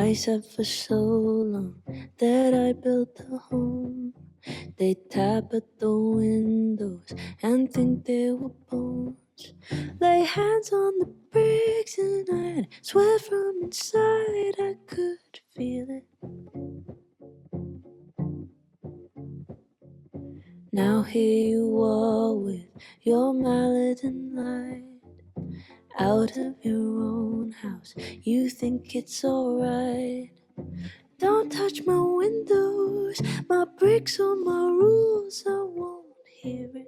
I said for so long that I built a home. They tap at the windows and think they were bones. Lay hands on the bricks and I'd swear from inside I could feel it. Now here you are with your mallet and light, out of your own house, you think it's alright. Don't touch my windows, my bricks or my rules, I won't hear it.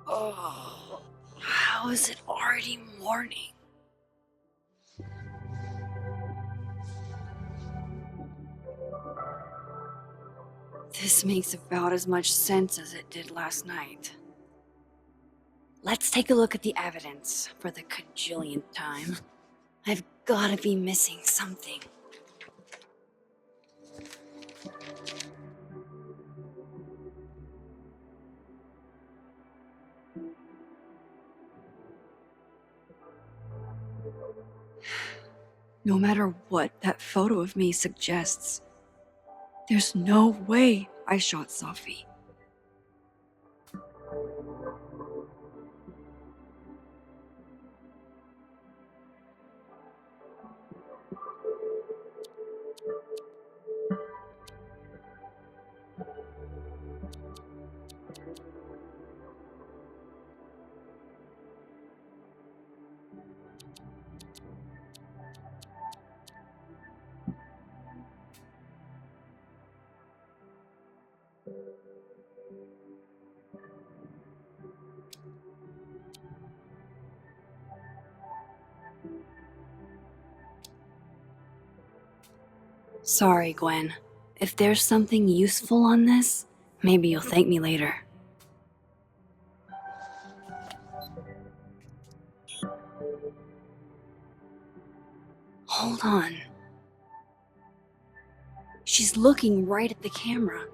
Oh, how is it already morning? This makes about as much sense as it did last night. Let's take a look at the evidence for the cajillionth time. I've gotta be missing something. No matter what that photo of me suggests, there's no way I shot Sophie. Sorry, Gwen. If there's something useful on this, maybe you'll thank me later. Hold on. She's looking right at the camera,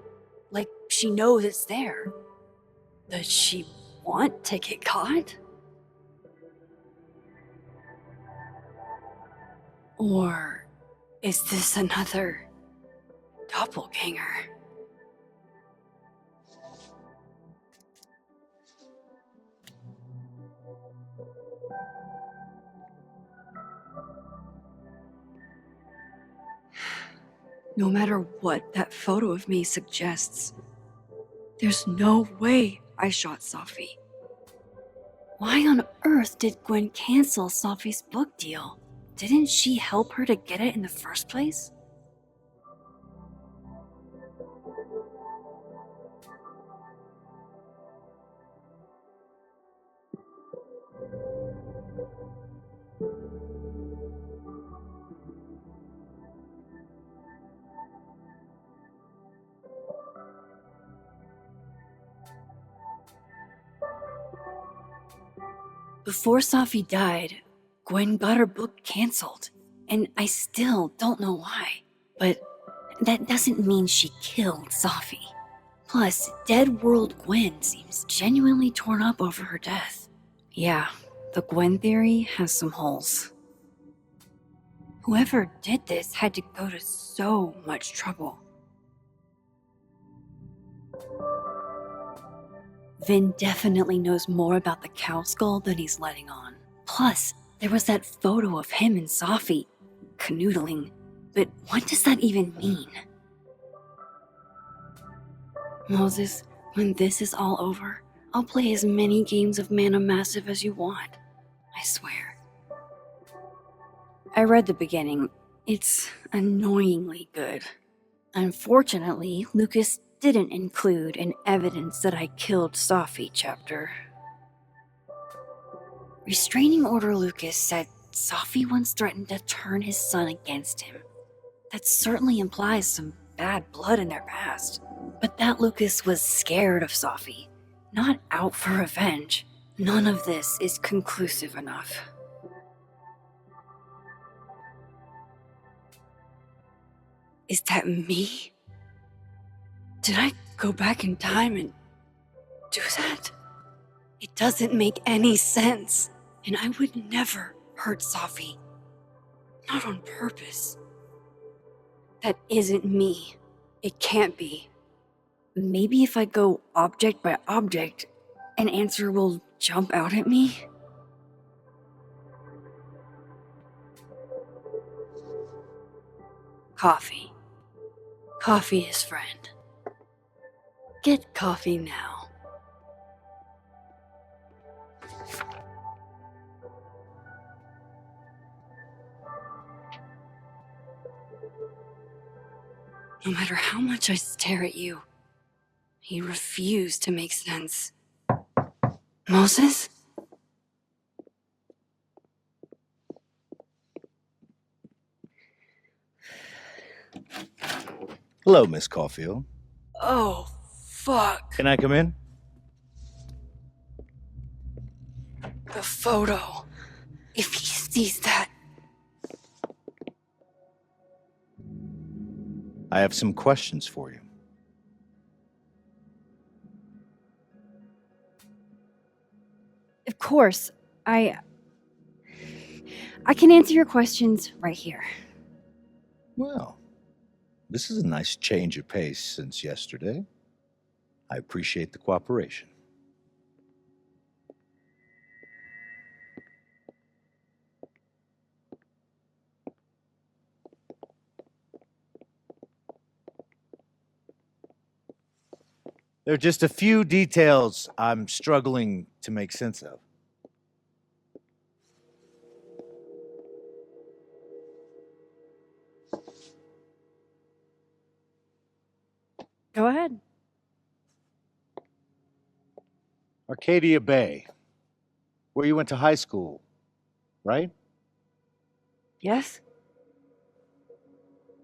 like she knows it's there. Does she want to get caught? Or is this another doppelganger? No matter what that photo of me suggests, there's no way I shot Sophie. Why on earth did Gwen cancel Sophie's book deal? Didn't she help her to get it in the first place? Before Sophie died, Gwen got her book canceled, and I still don't know why. But that doesn't mean she killed Sophie. Plus, Dead World Gwen seems genuinely torn up over her death. Yeah, the Gwen theory has some holes. Whoever did this had to go to so much trouble. Vin definitely knows more about the cow skull than he's letting on. Plus, there was that photo of him and Sophie canoodling. But what does that even mean? Moses, when this is all over, I'll play as many games of Mana Massive as you want. I swear. I read the beginning. It's annoyingly good. Unfortunately, Lucas didn't include an evidence that I killed Sophie chapter. Restraining Order Lucas said Sophie once threatened to turn his son against him. That certainly implies some bad blood in their past. But that Lucas was scared of Sophie, not out for revenge. None of this is conclusive enough. Is that me? Did I go back in time and do that? It doesn't make any sense. And I would never hurt Sophie. Not on purpose. That isn't me. It can't be. Maybe if I go object by object, an answer will jump out at me? Coffee. Coffee is friend. Get coffee now. No matter how much I stare at you, you refuse to make sense. Moses? Hello, Miss Caulfield. Oh, fuck. Can I come in? The photo. If he sees that. I have some questions for you. Of course, I can answer your questions right here. Well, this is a nice change of pace since yesterday. I appreciate the cooperation. There are just a few details I'm struggling to make sense of. Go ahead. Arcadia Bay, where you went to high school, right? Yes?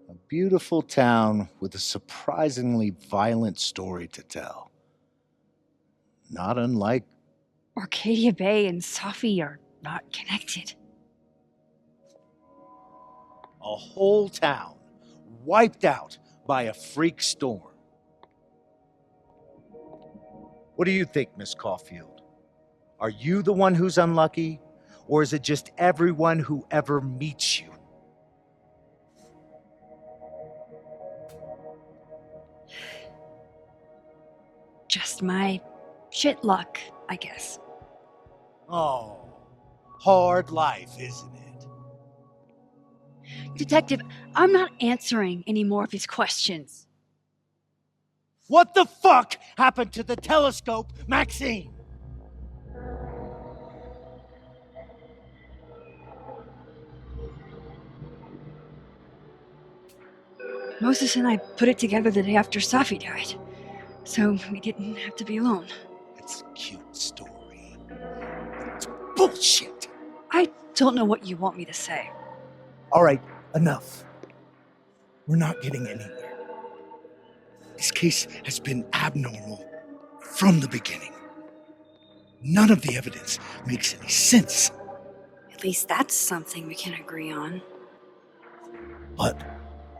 A beautiful town with a surprisingly violent story to tell. Not unlike... Arcadia Bay and Sophie are not connected. a whole town wiped out by a freak storm. What do you think, Miss Caulfield? Are you the one who's unlucky, or is it just everyone who ever meets you? Just my shit luck, I guess. Oh, hard life, isn't it? Detective, I'm not answering any more of his questions. What the fuck happened to the telescope, Maxine? Moses and I put it together the day after Safi died, so we didn't have to be alone. It's a cute story. It's bullshit. I don't know what you want me to say. All right, enough. We're not getting anywhere. This case has been abnormal from the beginning. None of the evidence makes any sense. At least that's something we can agree on. But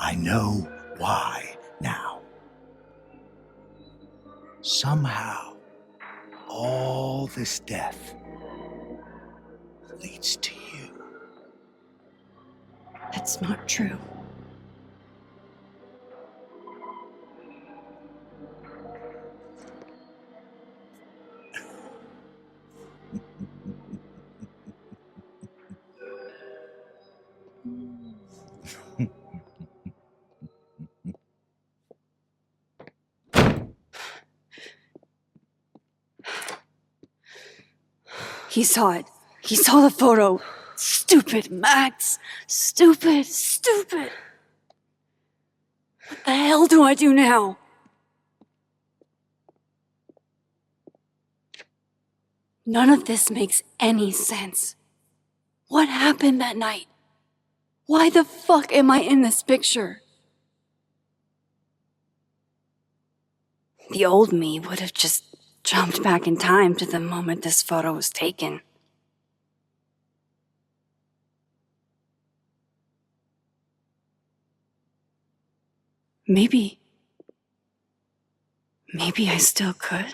I know why now. Somehow, all this death leads to you. That's not true. He saw it. He saw the photo. Stupid, Max. Stupid, stupid. What the hell do I do now? None of this makes any sense. What happened that night? Why the fuck am I in this picture? The old me would have just jumped back in time to the moment this photo was taken. Maybe I still could.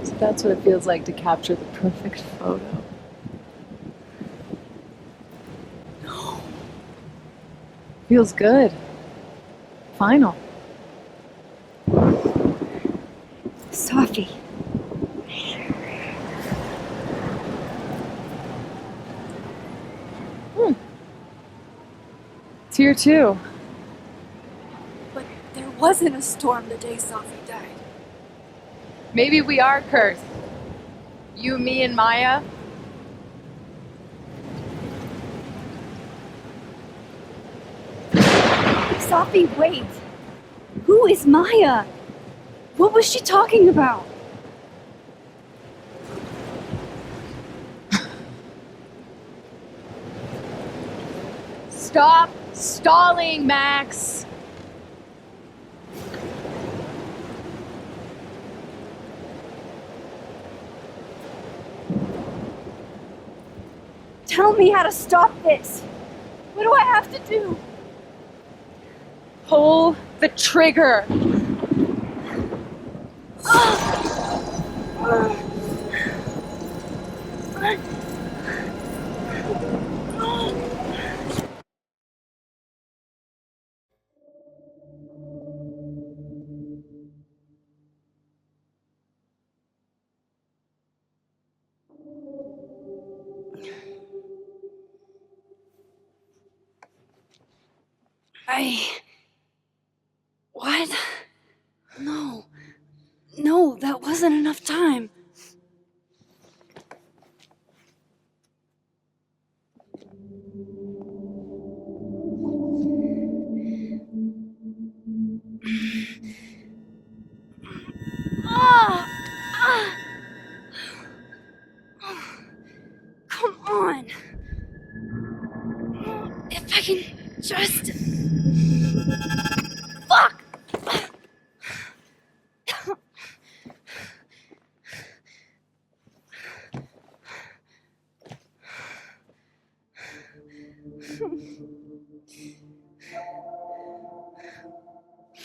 So that's what it feels like to capture the perfect photo. No. Feels good. Final. Sophie. It's here too. But there wasn't a storm the day Sophie died. Maybe we are cursed. You, me, and Maya. Sophie, wait. Who is Maya? What was she talking about? Stop stalling, Max. Tell me how to stop this. What do I have to do? Pull the trigger. What? No. No, that wasn't enough time. Ah! Ah! Come on. If I can just... Fuck!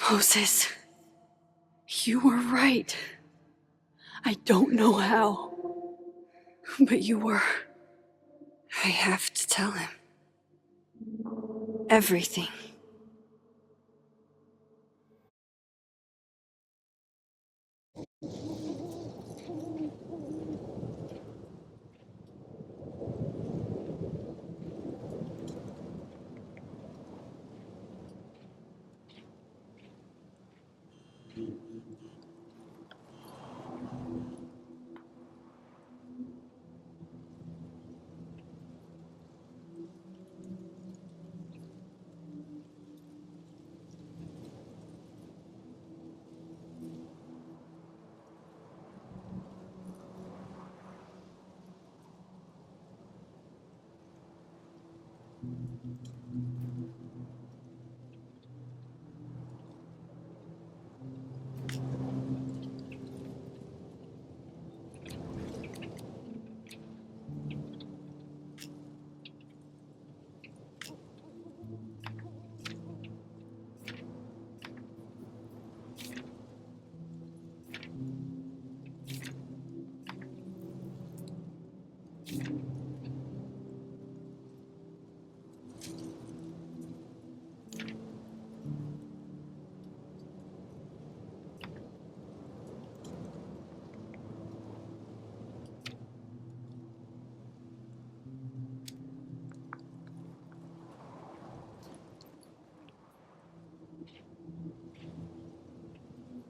Moses, you were right. I don't know how, but you were. I have to tell him. Everything.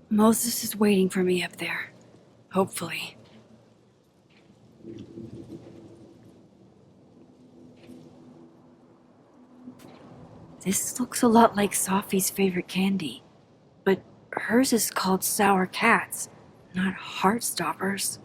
Moses is waiting for me up there. Hopefully. This looks a lot like Sophie's favorite candy, but hers is called Sour Cats, not Heartstoppers.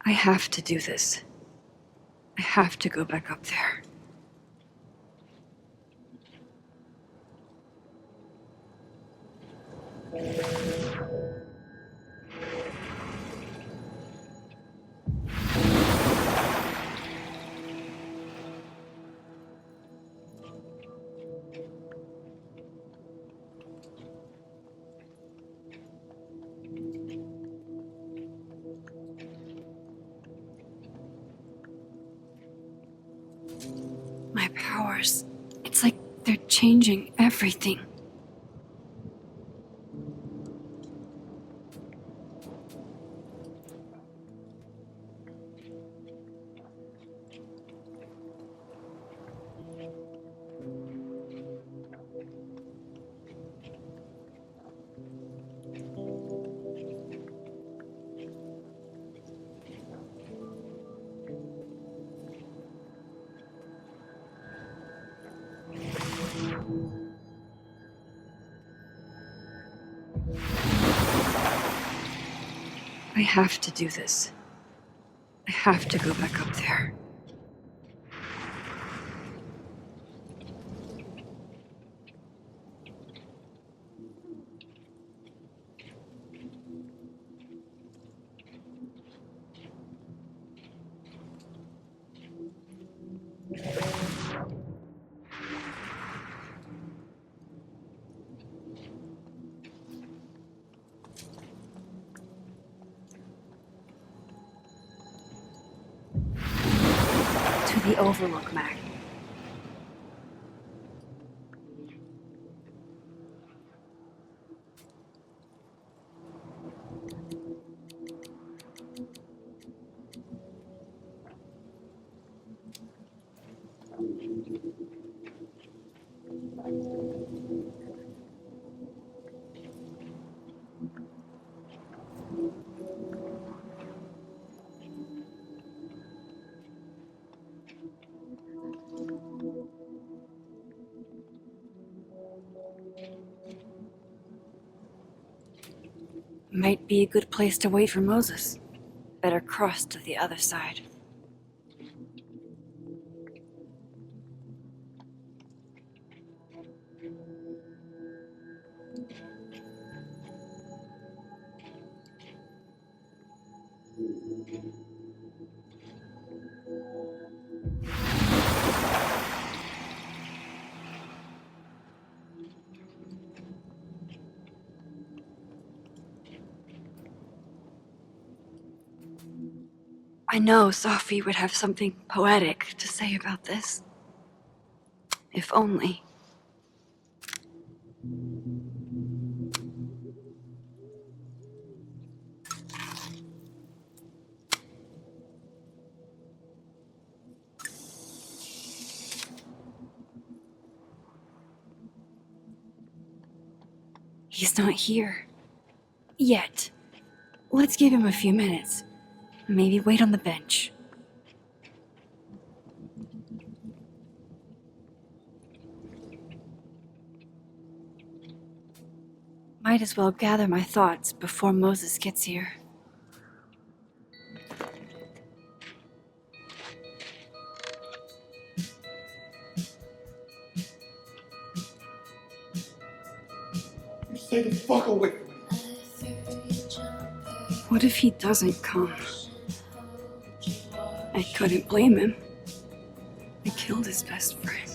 I have to do this. I have to go back up there. My powers, it's like they're changing everything. I have to do this. I have to go back up there. To the Overlook, Mac. Might be a good place to wait for Moses. Better cross to the other side. I know Sophie would have something poetic to say about this. If only. He's not here. Yet. Let's give him a few minutes. Maybe wait on the bench. Might as well gather my thoughts before Moses gets here. Stay the fuck away from me. What if he doesn't come? I couldn't blame him. I killed his best friend.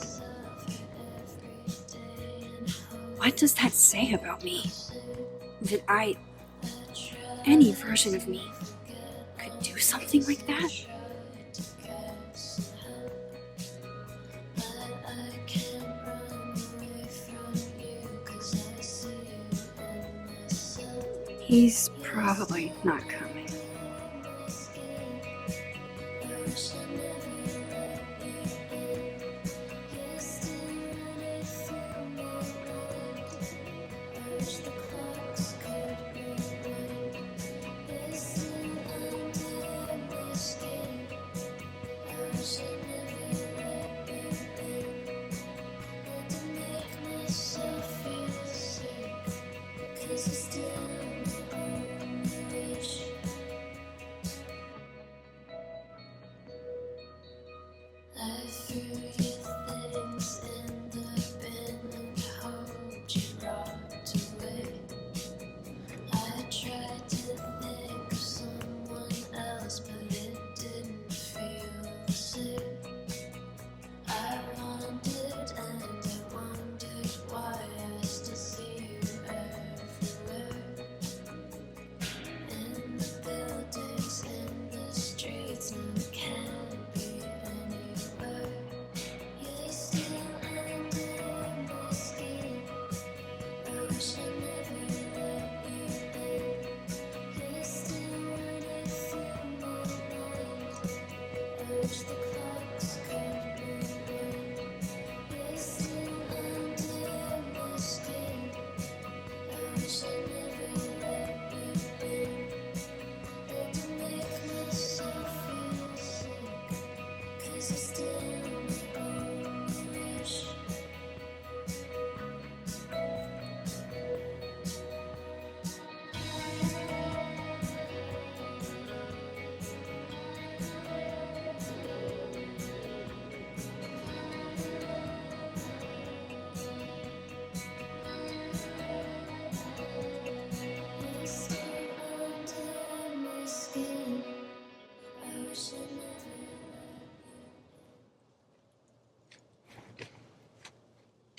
What does that say about me? That any version of me, could do something like that? He's probably not coming.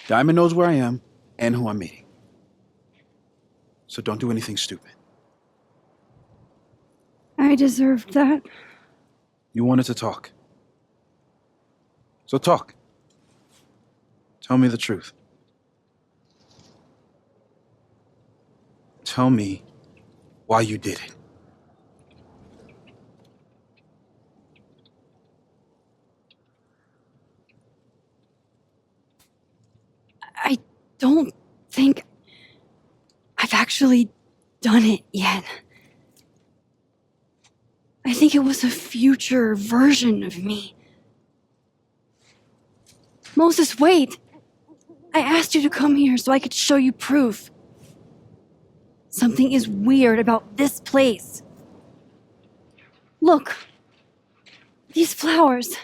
Diamond knows where I am and who I'm meeting. So don't do anything stupid. I deserved that. You wanted to talk. So talk. Tell me the truth. Tell me why you did it. I don't think I've actually done it yet. I think it was a future version of me. Moses, wait! I asked you to come here so I could show you proof. Something is weird about this place. Look. These flowers.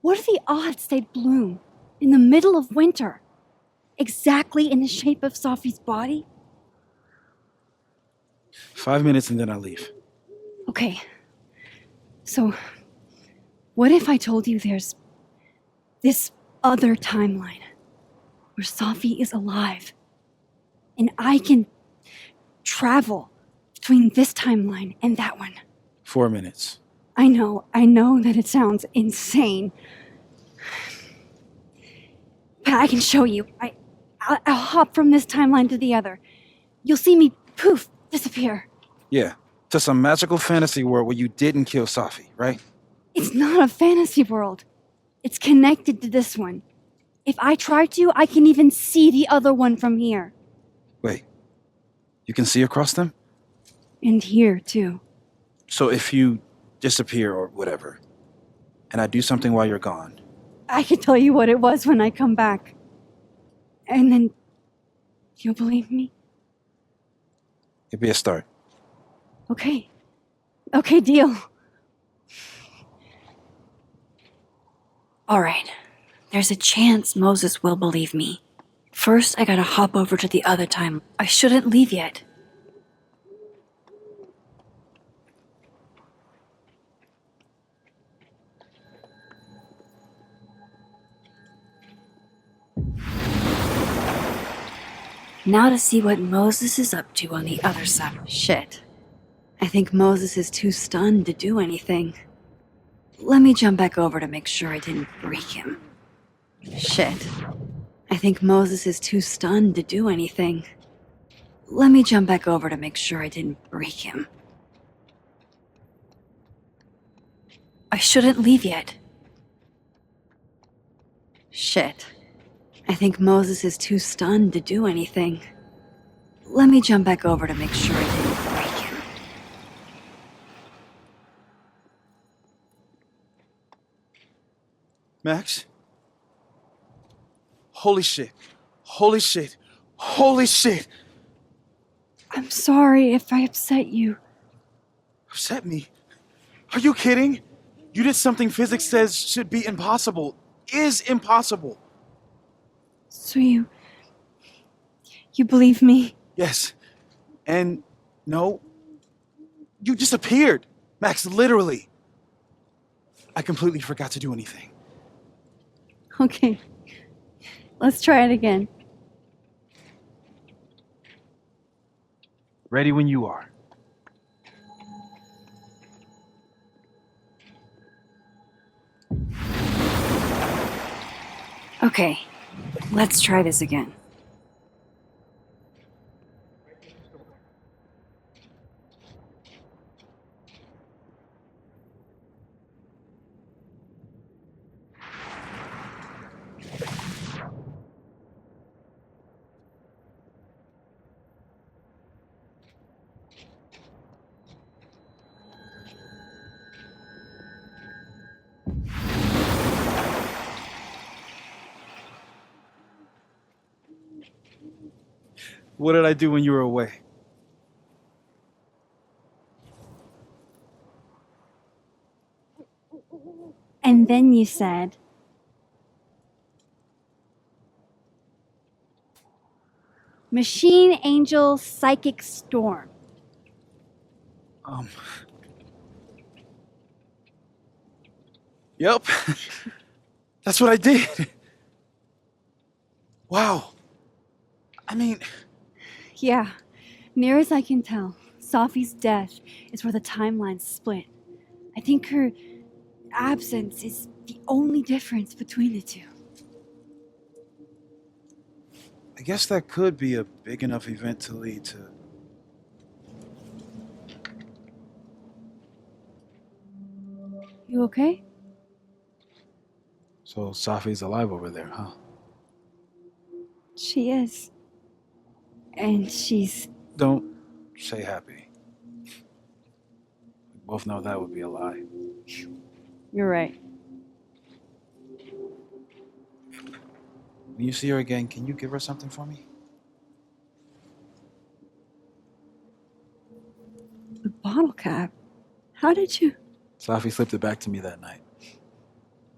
What are the odds they'd bloom in the middle of winter? Exactly in the shape of Sophie's body? 5 minutes and then I'll leave. Okay. So, what if I told you there's this other timeline where Sophie is alive and I can travel between this timeline and that one? 4 minutes. I know that it sounds insane. But I can show you. I'll hop from this timeline to the other. You'll see me, poof, disappear. Yeah, to some magical fantasy world where you didn't kill Safi, right? It's not a fantasy world. It's connected to this one. If I try to, I can even see the other one from here. Wait, you can see across them? And here, too. So if you disappear or whatever, and I do something while you're gone, I can tell you what it was when I come back. And then you'll believe me? it'd be a start. Okay. Okay, deal. All right. There's a chance Moses will believe me. First, I gotta hop over to the other time. I shouldn't leave yet. Now to see what Moses is up to on the other side. Shit. I think Moses is too stunned to do anything. Let me jump back over to make sure I didn't break him. Shit. I think Moses is too stunned to do anything. Let me jump back over to make sure I didn't break him. I shouldn't leave yet. Shit. I think Moses is too stunned to do anything. Let me jump back over to make sure I didn't break him. Max? Holy shit. Holy shit. Holy shit. I'm sorry if I upset you. Upset me? Are you kidding? You did something physics says should be impossible. Is impossible. So you believe me? Yes. And no. You disappeared. Max, literally. I completely forgot to do anything. Okay. Let's try it again. Ready when you are. Okay. Let's try this again. What did I do when you were away? And then you said, Machine Angel Psychic Storm. Yep. That's what I did. Wow. I mean, Yeah, near as I can tell, Safi's death is where the timelines split. I think her absence is the only difference between the two. I guess that could be a big enough event to lead to. You okay? So Safi's alive over there, huh? She is. And she's... Don't say happy. We both know that would be a lie. You're right. When you see her again, can you give her something for me? The bottle cap? How did you... Safi slipped it back to me that night.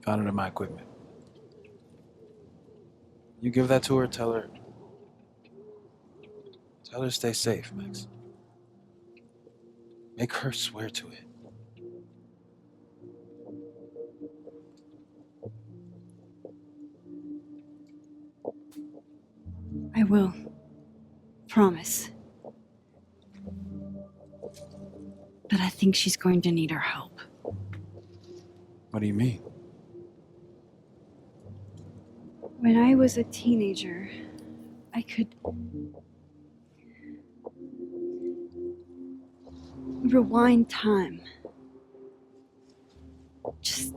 Found it in my equipment. You give that to her, tell her to stay safe, Max. Make her swear to it. I will. Promise. But I think she's going to need our help. What do you mean? When I was a teenager, I could rewind time. Just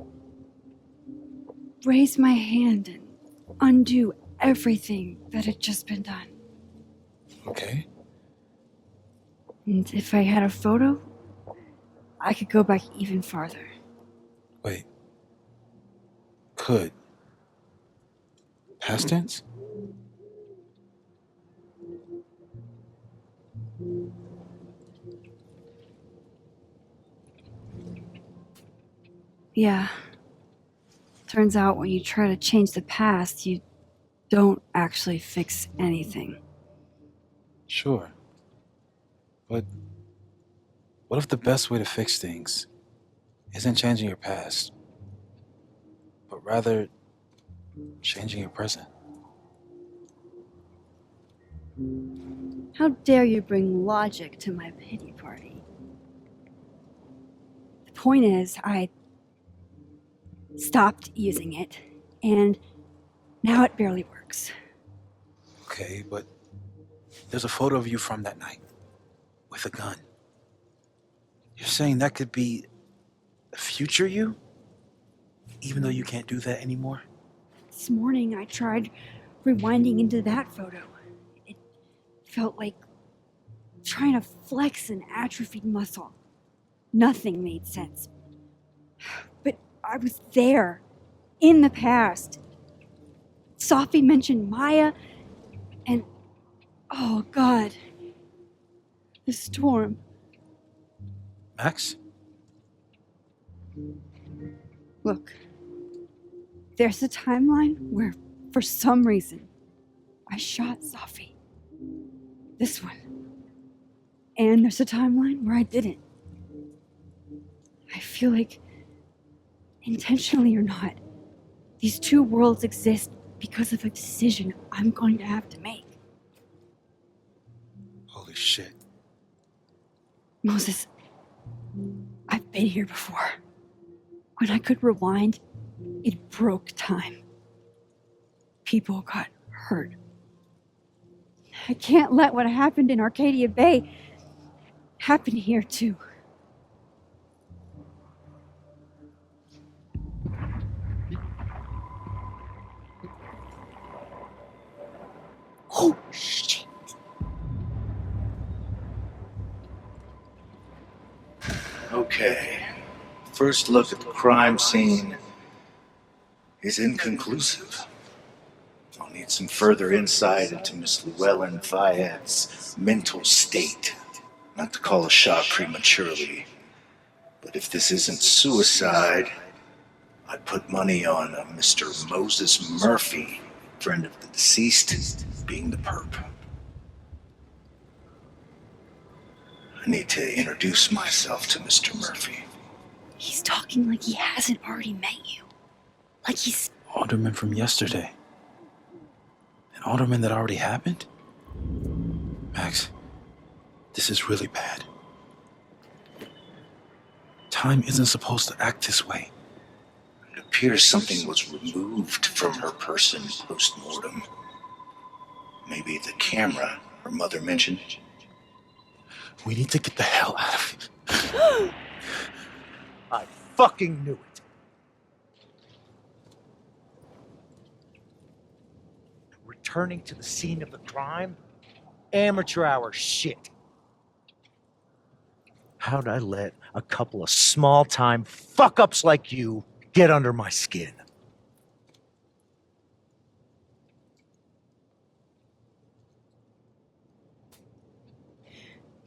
raise my hand and undo everything that had just been done. Okay. And if I had a photo, I could go back even farther. Wait. Could. Past tense? Yeah. Turns out when you try to change the past, you don't actually fix anything. Sure. But what if the best way to fix things isn't changing your past, but rather changing your present? How dare you bring logic to my pity party? The point is, I stopped using it, and now it barely works. Okay, but there's a photo of you from that night with a gun. You're saying that could be the future you? Even though you can't do that anymore? This morning, I tried rewinding into that photo. It felt like trying to flex an atrophied muscle. Nothing made sense. But I was there, in the past. Sophie mentioned Maya, and oh God, the storm. Max? Look, there's a timeline where, for some reason, I shot Sophie. This one. And there's a timeline where I didn't. I feel like, intentionally or not, these two worlds exist because of a decision I'm going to have to make. Holy shit. Moses, I've been here before. When I could rewind, it broke time. People got hurt. I can't let what happened in Arcadia Bay happen here too. Oh, shit. Okay. First look at the crime scene is inconclusive. I'll need some further insight into Miss Llewellyn Fayette's mental state. Not to call a shot prematurely, but if this isn't suicide, I'd put money on Mr. Moses Murphy, friend of the deceased, being the perp. I need to introduce myself to Mr. Murphy. He's talking like he hasn't already met you. Like he's... Alderman from yesterday. An alderman that already happened? Max, this is really bad. Time isn't supposed to act this way. It appears something was removed from her person post-mortem. Maybe the camera her mother mentioned. We need to get the hell out of here. I fucking knew it. Returning to the scene of the crime? Amateur hour shit. How'd I let a couple of small-time fuck-ups like you get under my skin?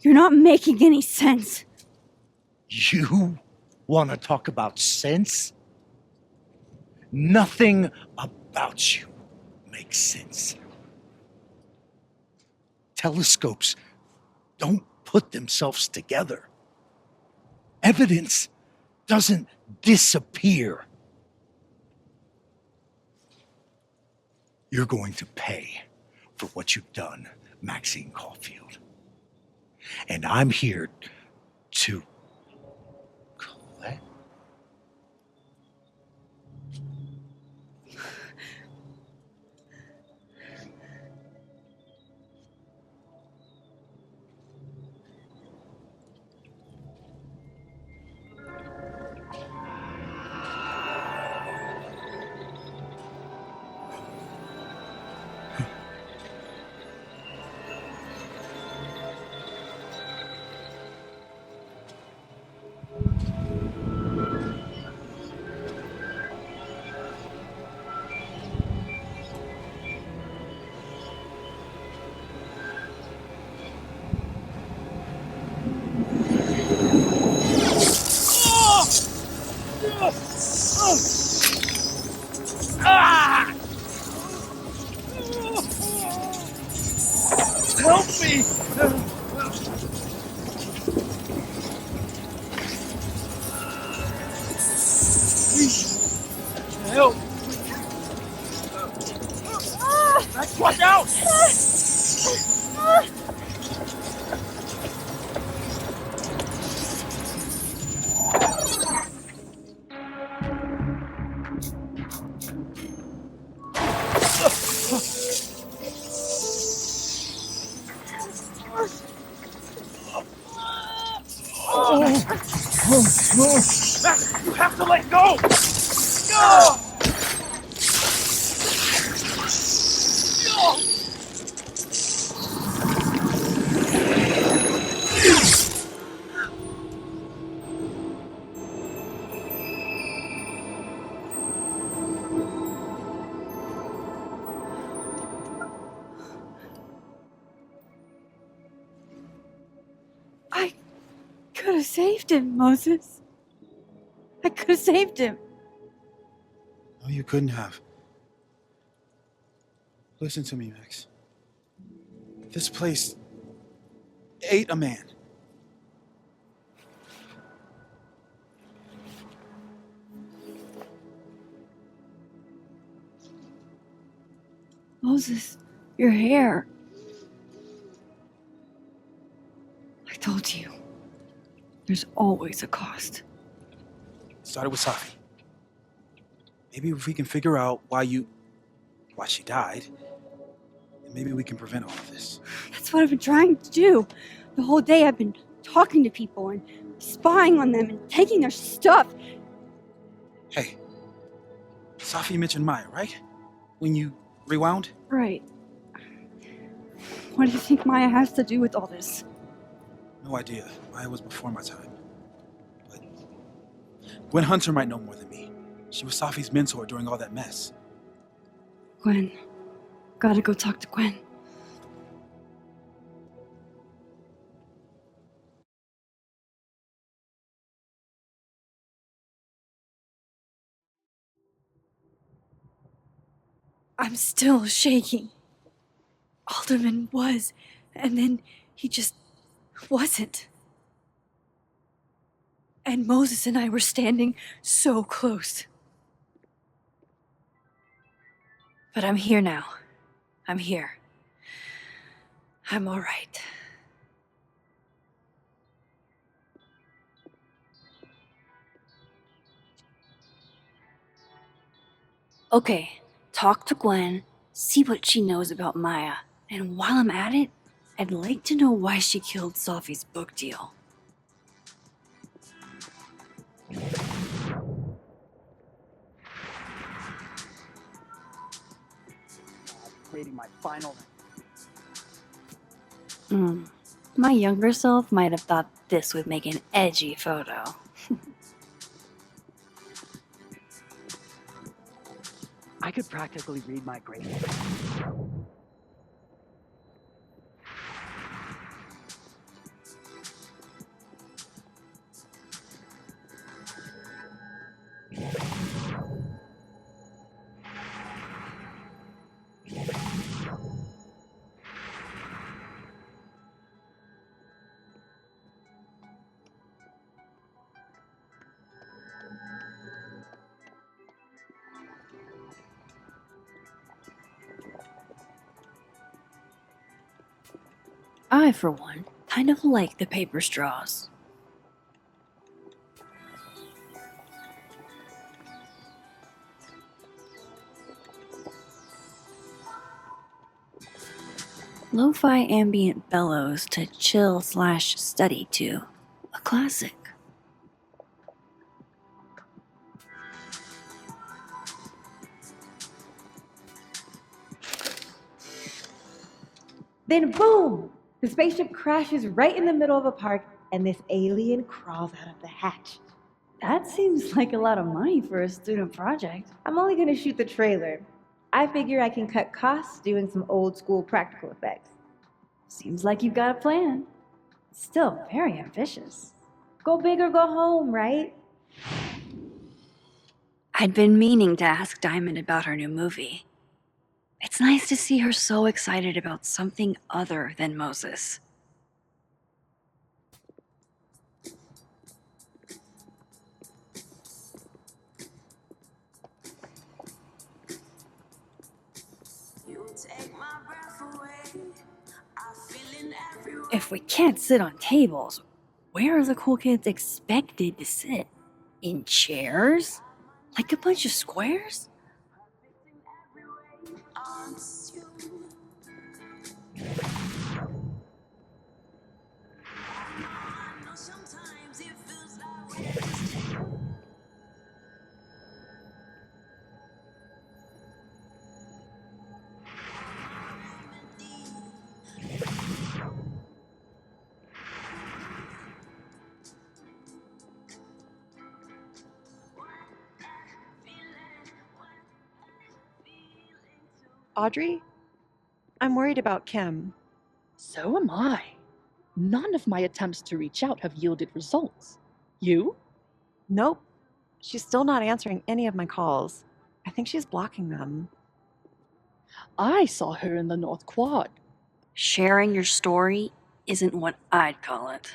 You're not making any sense. You want to talk about sense? Nothing about you makes sense. Telescopes don't put themselves together. Evidence doesn't disappear. You're going to pay for what you've done, Maxine Caulfield. And I'm here to collect. Ah! Help me! Please, help! Max, watch out! Max, you have to let go! I could have saved him, Moses. I could have saved him. No, you couldn't have. Listen to me, Max. This place ate a man. Moses, your hair. I told you. There's always a cost. Started with Safi. Maybe if we can figure out why she died, then maybe we can prevent all of this. That's what I've been trying to do. The whole day I've been talking to people and spying on them and taking their stuff. Hey, Safi mentioned Maya, right? When you rewound? Right. What do you think Maya has to do with all this? No idea. Maya was before my time. But Gwen Hunter might know more than me. She was Safi's mentor during all that mess. Gwen. Gotta go talk to Gwen. I'm still shaking. Alderman was, and then he just wasn't. And Moses and I were standing so close. But I'm here now. I'm here. I'm all right. Okay, talk to Gwen, see what she knows about Maya, and while I'm at it, I'd like to know why she killed Safi's book deal. Creating my final. My younger self might have thought this would make an edgy photo. I could practically read my grade. I, for one, kind of like the paper straws. Lo-fi ambient bellows to chill/study to. A classic. Then boom! The spaceship crashes right in the middle of a park, and this alien crawls out of the hatch. That seems like a lot of money for a student project. I'm only gonna shoot the trailer. I figure I can cut costs doing some old school practical effects. Seems like you've got a plan. Still very ambitious. Go big or go home, right? I'd been meaning to ask Diamond about her new movie. It's nice to see her so excited about something other than Moses. If we can't sit on tables, where are the cool kids expected to sit? In chairs? Like a bunch of squares? Audrey, I'm worried about Kim. So am I. None of my attempts to reach out have yielded results. You? Nope. She's still not answering any of my calls. I think she's blocking them. I saw her in the North Quad. Sharing your story isn't what I'd call it.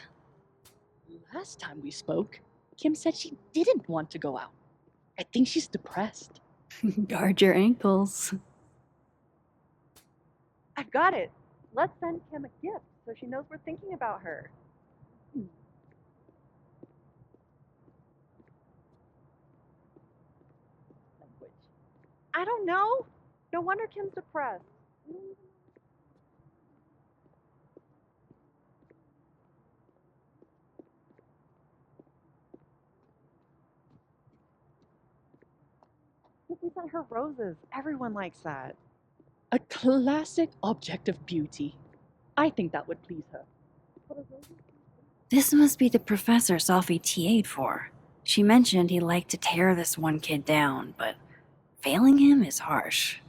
Last time we spoke, Kim said she didn't want to go out. I think she's depressed. Guard your ankles. I've got it. Let's send Kim a gift so she knows we're thinking about her. I don't know. No wonder Kim's depressed. We sent her roses. Everyone likes that. A classic object of beauty. I think that would please her. This must be the professor Sophie TA'd for. She mentioned he liked to tear this one kid down, but failing him is harsh.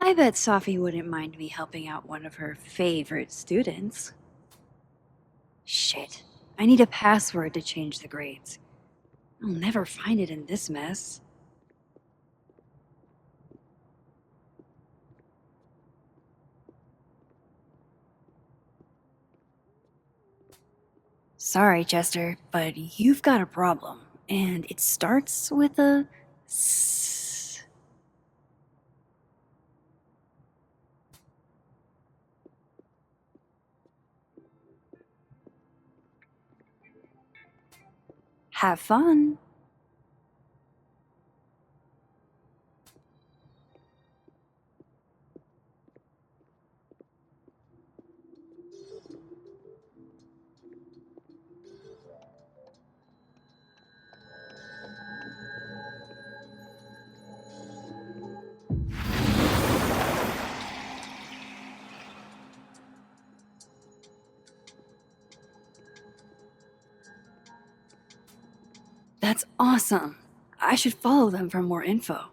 I bet Sophie wouldn't mind me helping out one of her favorite students. Shit, I need a password to change the grades. I'll never find it in this mess. Sorry, Chester, but you've got a problem, and it starts with a S. Have fun. That's awesome. I should follow them for more info.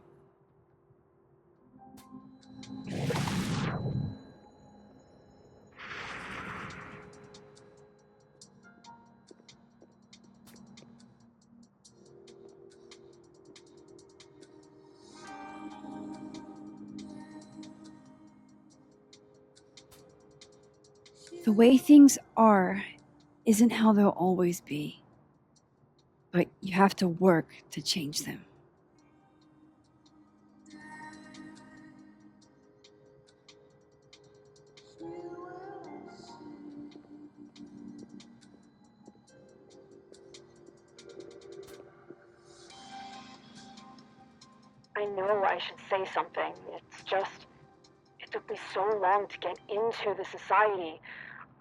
The way things are isn't how they'll always be. But you have to work to change them. I know I should say something. It's just, it took me so long to get into the society.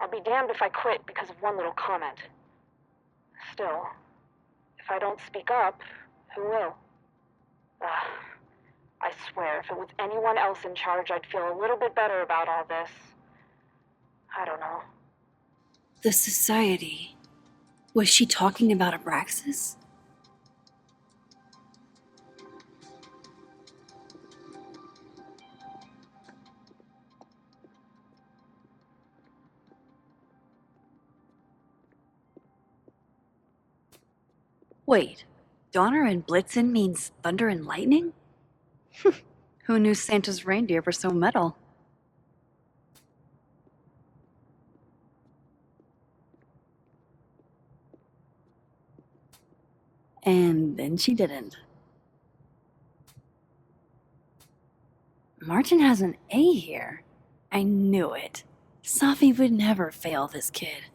I'll be damned if I quit because of one little comment. Still, if I don't speak up, who will? I swear, if it was anyone else in charge, I'd feel a little bit better about all this. I don't know. The society. Was she talking about Abraxas? Wait, Donner and Blitzen means thunder and lightning? Who knew Santa's reindeer were so metal? And then she didn't. Martin has an A here. I knew it. Safi would never fail this kid.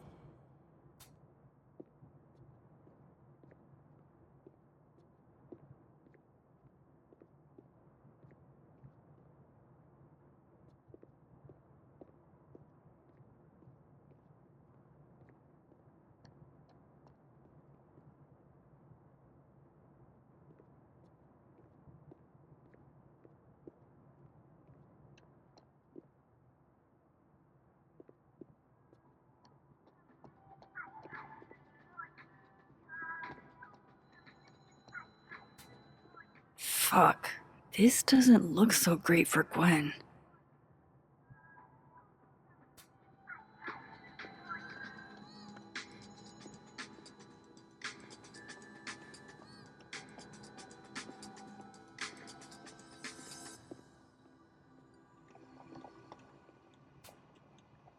Fuck. This doesn't look so great for Gwen.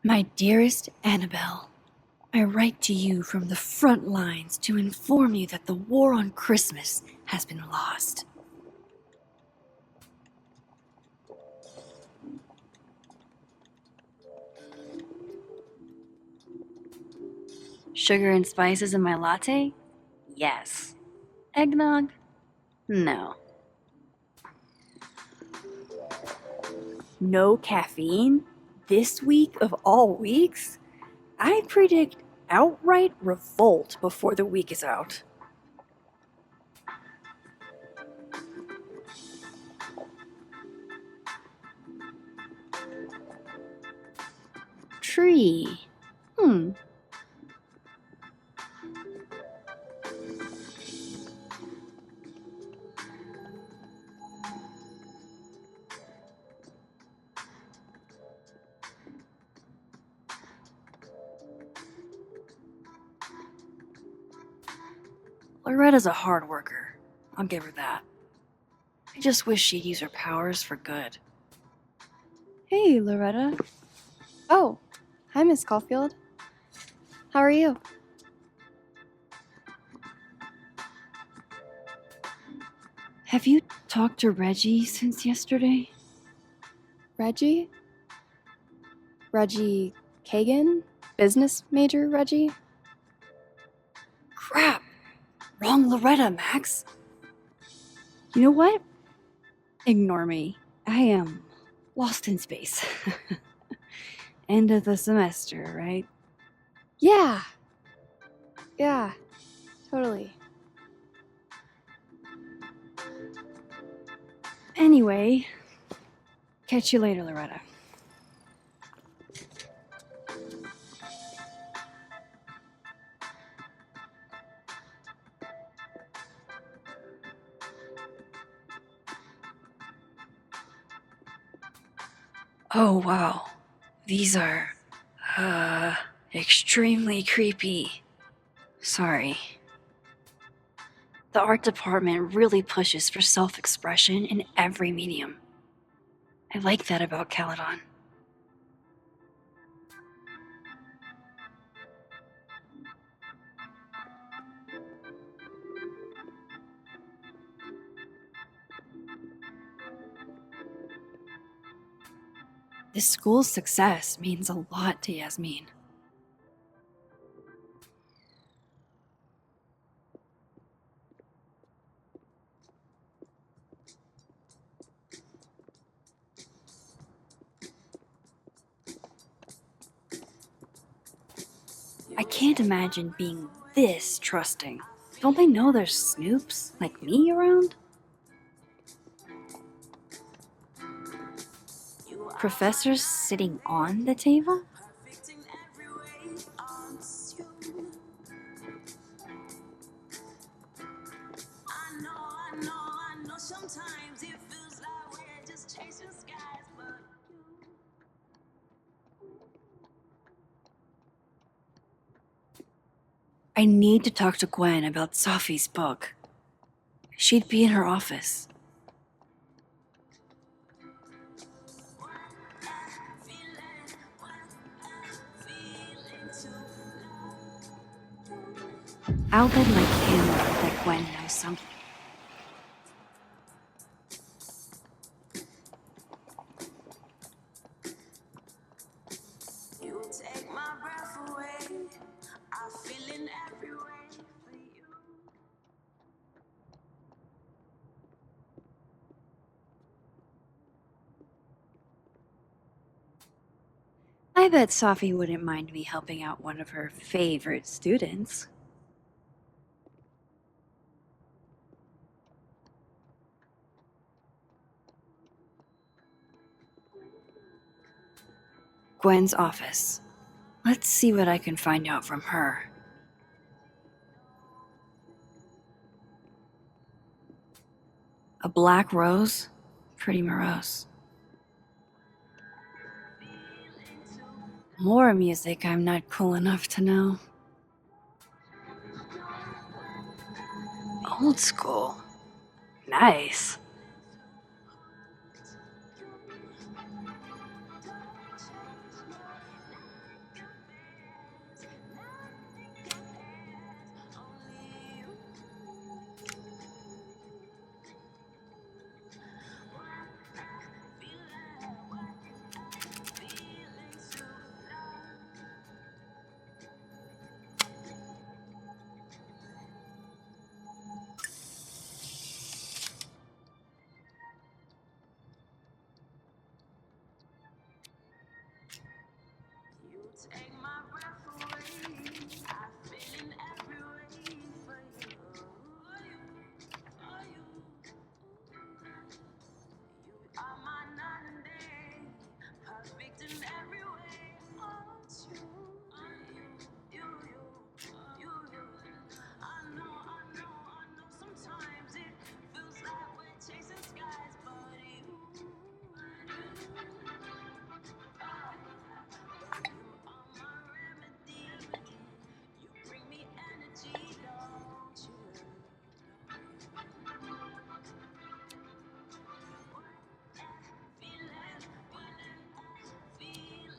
My dearest Annabelle, I write to you from the front lines to inform you that the war on Christmas has been lost. Sugar and spices in my latte? Yes. Eggnog? No. No caffeine? This week of all weeks? I predict outright revolt before the week is out. Tree. Loretta's a hard worker. I'll give her that. I just wish she'd use her powers for good. Hey, Loretta. Oh, hi, Miss Caulfield. How are you? Have you talked to Reggie since yesterday? Reggie? Reggie Kagan? Business major Reggie? Crap! Wrong Loretta, Max! You know what? Ignore me. I am lost in space. End of the semester, right? Yeah, totally. Anyway, catch you later, Loretta. Oh, wow. These are, extremely creepy. Sorry. The art department really pushes for self-expression in every medium. I like that about Caledon. This school's success means a lot to Yasmin. I can't imagine being this trusting. Don't they know there's snoops like me around? Professors sitting on the table? I need to talk to Gwen about Sophie's book. She'd be in her office. I'll bet my camera that Gwen knows something. I bet Sophie wouldn't mind me helping out one of her favorite students. Gwen's office. Let's see what I can find out from her. A black rose? Pretty morose. More music I'm not cool enough to know. Old school. Nice.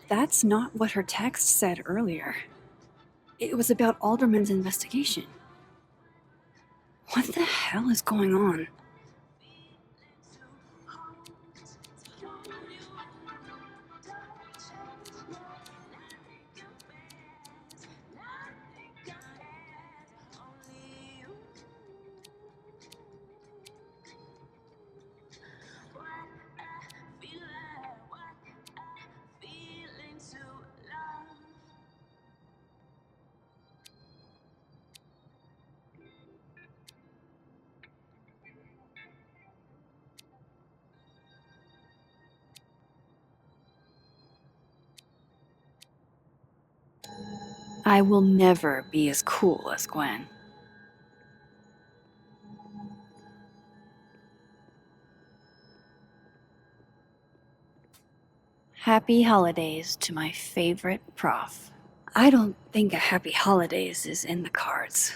That's not what her text said earlier. It was about Alderman's investigation. What the hell is going on? I will never be as cool as Gwen. Happy holidays to my favorite prof. I don't think a happy holidays is in the cards.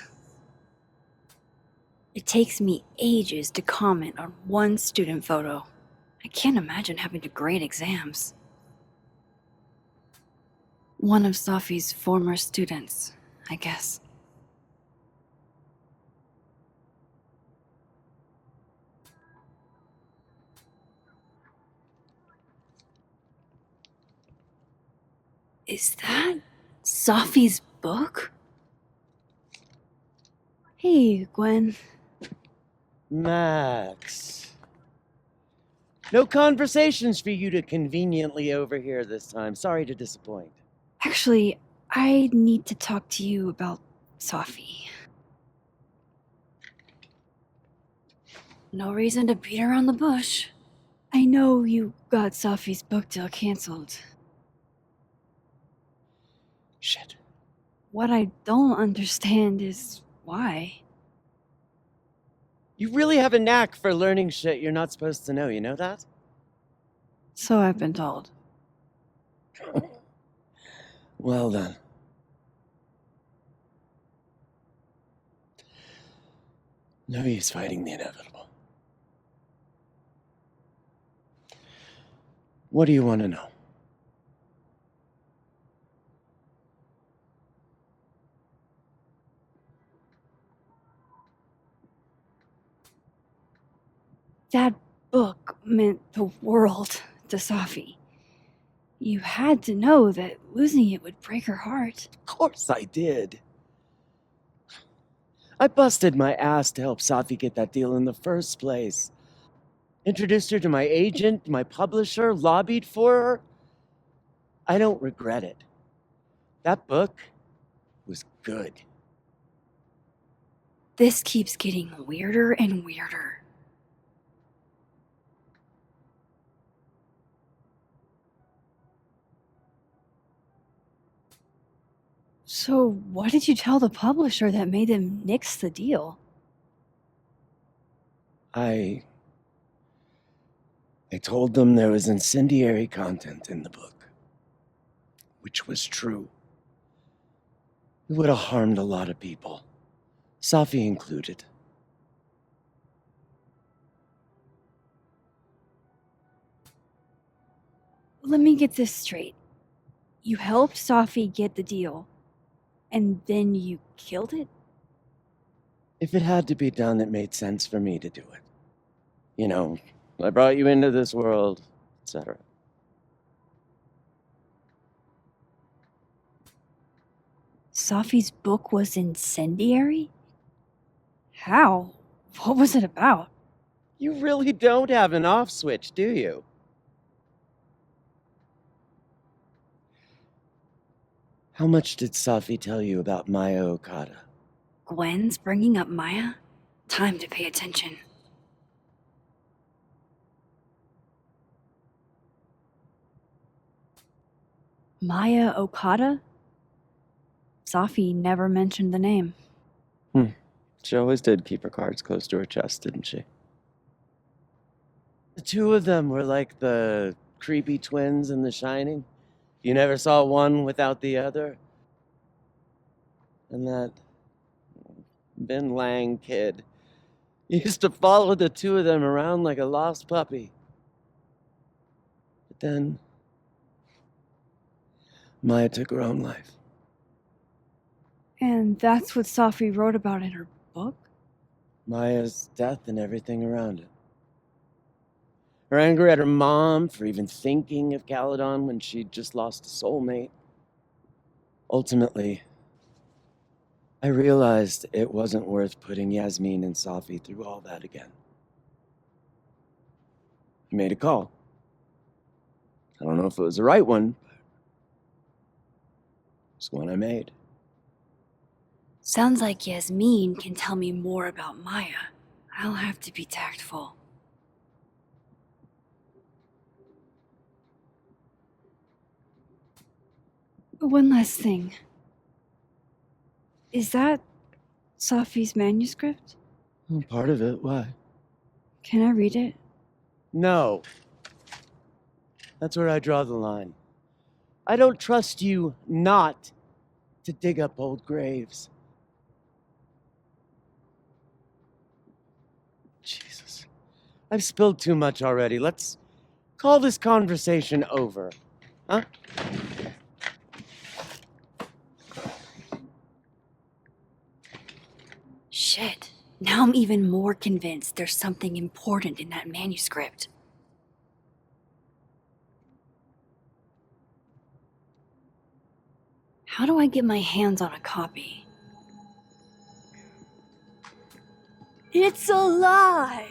It takes me ages to comment on one student photo. I can't imagine having to grade exams. One of Sophie's former students, I guess. Is that Sophie's book? Hey, Gwen. Max. No conversations for you to conveniently overhear this time. Sorry to disappoint. Actually, I need to talk to you about Sophie. No reason to beat around the bush. I know you got Sophie's book deal canceled. Shit. What I don't understand is why. You really have a knack for learning shit you're not supposed to know, you know that? So I've been told. Well then. No use fighting the inevitable. What do you want to know? That book meant the world to Safi. You had to know that losing it would break her heart. Of course I did. I busted my ass to help Safi get that deal in the first place. Introduced her to my agent, my publisher, lobbied for her. I don't regret it. That book was good. This keeps getting weirder and weirder. So, what did you tell the publisher that made them nix the deal? I told them there was incendiary content in the book, which was true. It would have harmed a lot of people, Safi included. Let me get this straight. You helped Safi get the deal, and then you killed it? If it had to be done, it made sense for me to do it. You know, I brought you into this world, etc. Safi's book was incendiary? How? What was it about? You really don't have an off switch, do you? How much did Safi tell you about Maya Okada? Gwen's bringing up Maya? Time to pay attention. Maya Okada? Safi never mentioned the name. She always did keep her cards close to her chest, didn't she? The two of them were like the creepy twins in The Shining. You never saw one without the other. And that Ben Lang kid used to follow the two of them around like a lost puppy. But then Maya took her own life. And that's what Safi wrote about in her book? Maya's death and everything around it. Her anger at her mom for even thinking of Caledon when she'd just lost a soulmate. Ultimately, I realized it wasn't worth putting Yasmin and Safi through all that again. I made a call. I don't know if it was the right one, but it's one I made. Sounds like Yasmin can tell me more about Maya. I'll have to be tactful. One last thing. Is that Safi's manuscript? Part of it, why? Can I read it? No. That's where I draw the line. I don't trust you not to dig up old graves. Jesus. I've spilled too much already. Let's call this conversation over. Huh? Shit. Now I'm even more convinced there's something important in that manuscript. How do I get my hands on a copy? It's alive!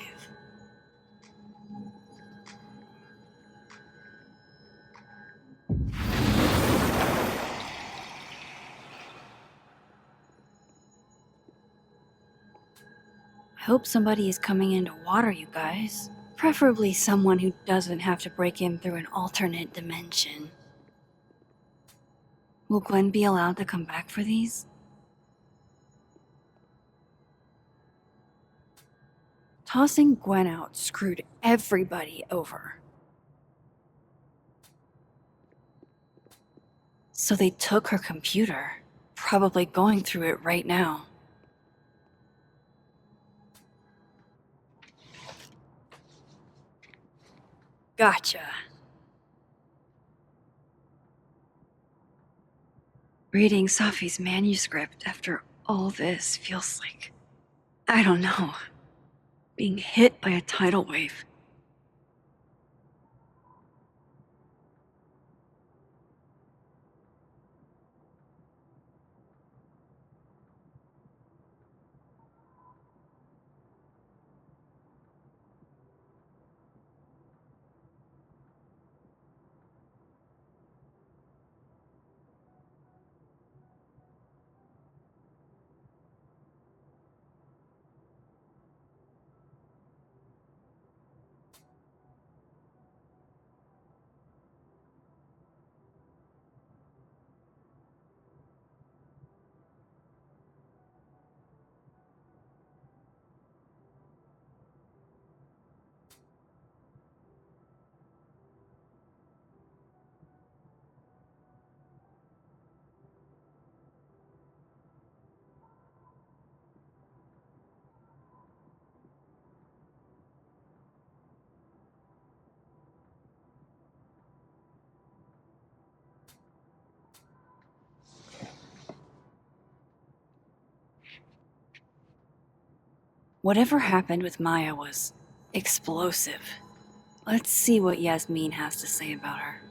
I hope somebody is coming in to water you guys. Preferably someone who doesn't have to break in through an alternate dimension. Will Gwen be allowed to come back for these? Tossing Gwen out screwed everybody over. So they took her computer, probably going through it right now. Gotcha. Reading Safi's manuscript after all this feels like, I don't know, being hit by a tidal wave. Whatever happened with Maya was explosive. Let's see what Yasmin has to say about her.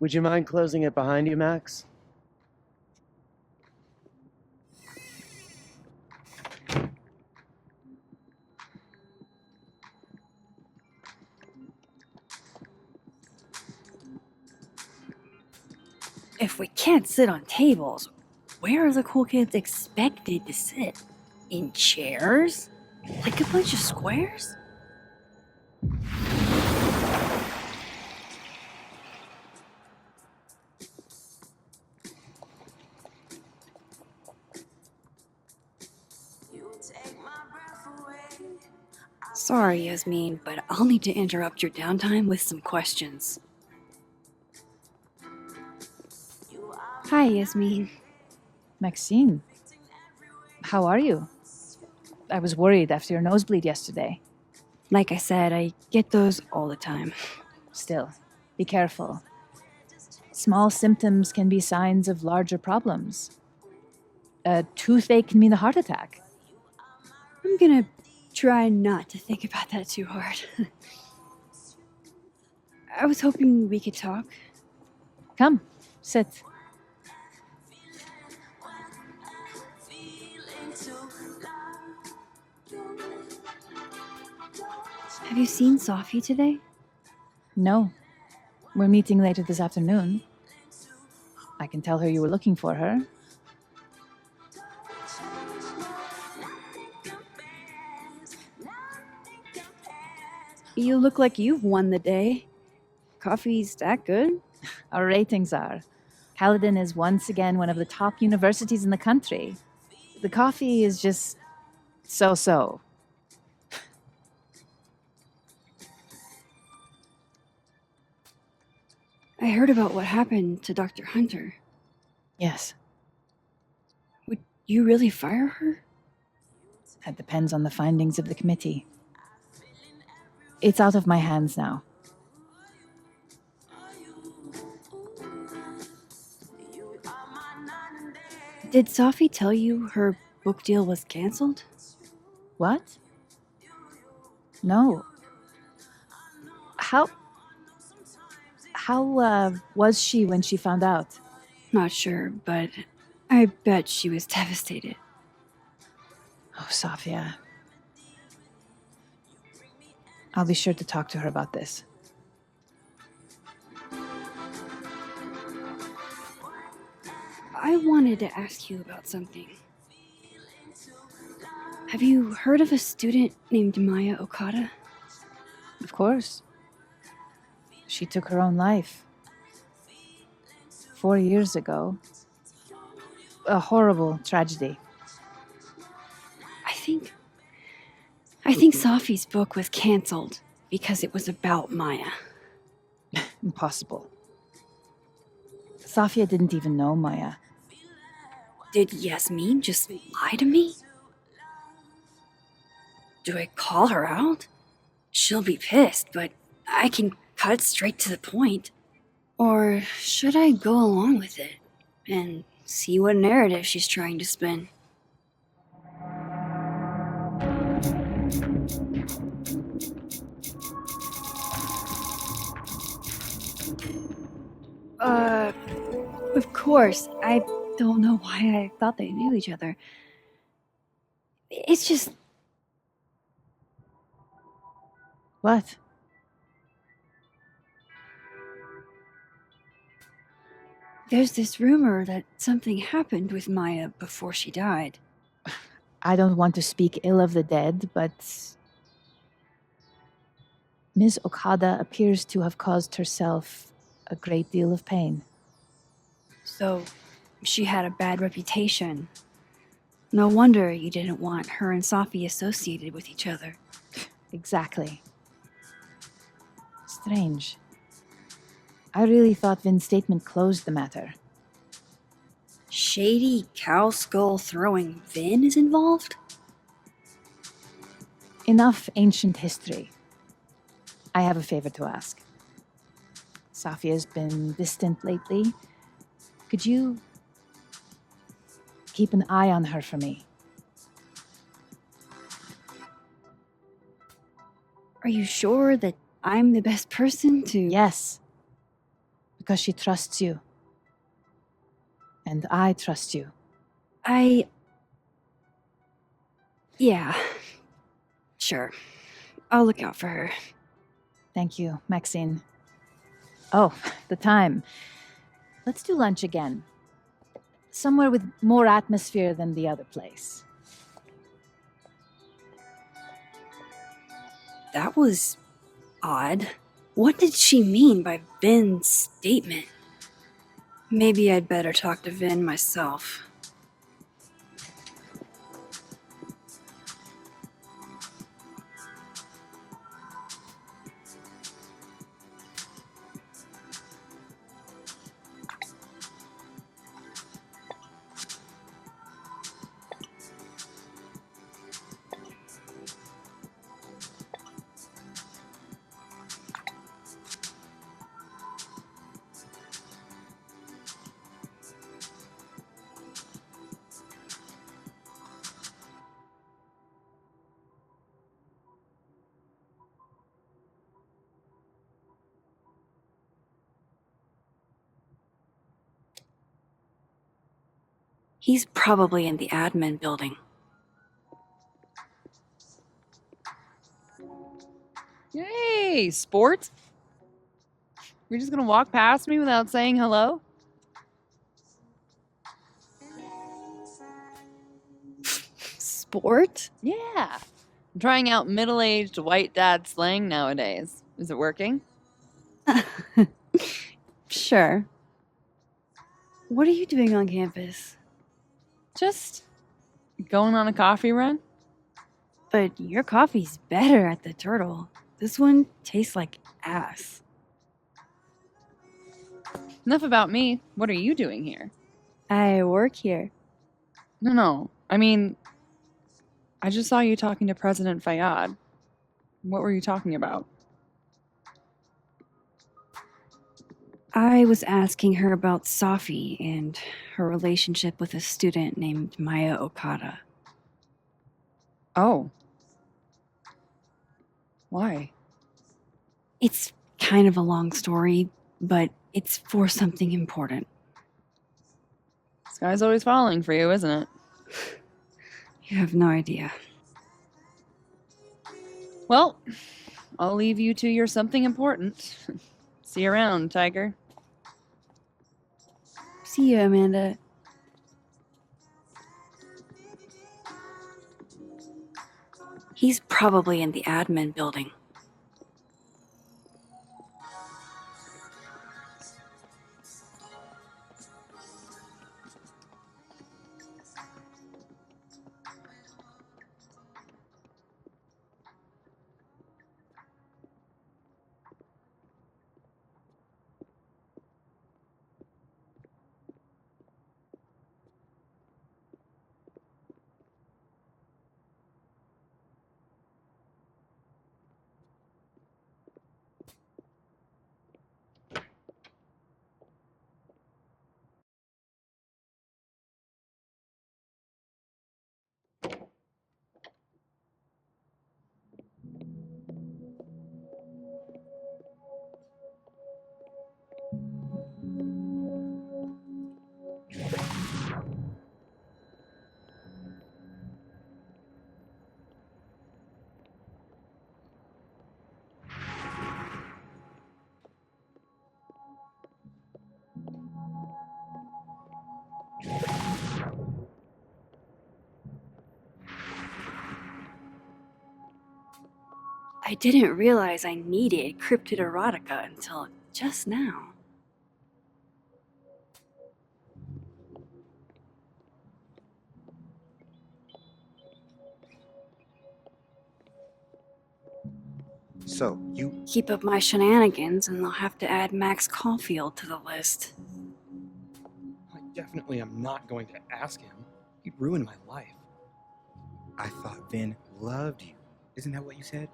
Would you mind closing it behind you, Max? If we can't sit on tables, where are the cool kids expected to sit? In chairs? Like a bunch of squares? Sorry, Yasmin, but I'll need to interrupt your downtime with some questions. Hi, Yasmin. Maxine, how are you? I was worried after your nosebleed yesterday. Like I said, I get those all the time. Still, be careful. Small symptoms can be signs of larger problems. A toothache can mean a heart attack. I'm gonna try not to think about that too hard. I was hoping we could talk. Come, sit. Have you seen Safi today? No. We're meeting later this afternoon. I can tell her you were looking for her. You look like you've won the day. Coffee's that good? Our ratings are. Caledon is once again one of the top universities in the country. The coffee is just so-so. I heard about what happened to Dr. Hunter. Yes. Would you really fire her? That depends on the findings of the committee. It's out of my hands now. Did Safi tell you her book deal was canceled? What? No. How was she when she found out? Not sure, but I bet she was devastated. Oh, Safia. I'll be sure to talk to her about this. I wanted to ask you about something. Have you heard of a student named Maya Okada? Of course. She took her own life. 4 years ago. A horrible tragedy. I think Safi's book was cancelled because it was about Maya. Impossible. Safia didn't even know Maya. Did Yasmin just lie to me? Do I call her out? She'll be pissed, but I can cut straight to the point. Or should I go along with it and see what narrative she's trying to spin? Of course. I don't know why I thought they knew each other. It's just... What? There's this rumor that something happened with Maya before she died. I don't want to speak ill of the dead, but Ms. Okada appears to have caused herself a great deal of pain. So, she had a bad reputation. No wonder you didn't want her and Safi associated with each other. Exactly. Strange. I really thought Vin's statement closed the matter. Shady cow skull throwing Vin is involved? Enough ancient history. I have a favor to ask. Safia's been distant lately. Could you keep an eye on her for me? Are you sure that I'm the best person to... Yes. Because she trusts you. And I trust you. Yeah. Sure. I'll look out for her. Thank you, Maxine. Oh, the time. Let's do lunch again. Somewhere with more atmosphere than the other place. That was odd. What did she mean by Vin's statement? Maybe I'd better talk to Vin myself. He's probably in the admin building. Hey, sport? You're just gonna walk past me without saying hello? Sport? Yeah. I'm trying out middle-aged white dad slang nowadays. Is it working? Sure. What are you doing on campus? Just going on a coffee run. But your coffee's better at the Turtle. This one tastes like ass. Enough about me. What are you doing here? I work here. No. I mean, I just saw you talking to President Fayyad. What were you talking about? I was asking her about Safi and her relationship with a student named Maya Okada. Oh. Why? It's kind of a long story, but it's for something important. This guy's always falling for you, isn't it? You have no idea. Well, I'll leave you to your something important. See you around, Tiger. See you, Amanda. He's probably in the admin building. I didn't realize I needed cryptid erotica until just now. So, you... Keep up my shenanigans and they'll have to add Max Caulfield to the list. I definitely am not going to ask him. He ruined my life. I thought Vin loved you. Isn't that what you said?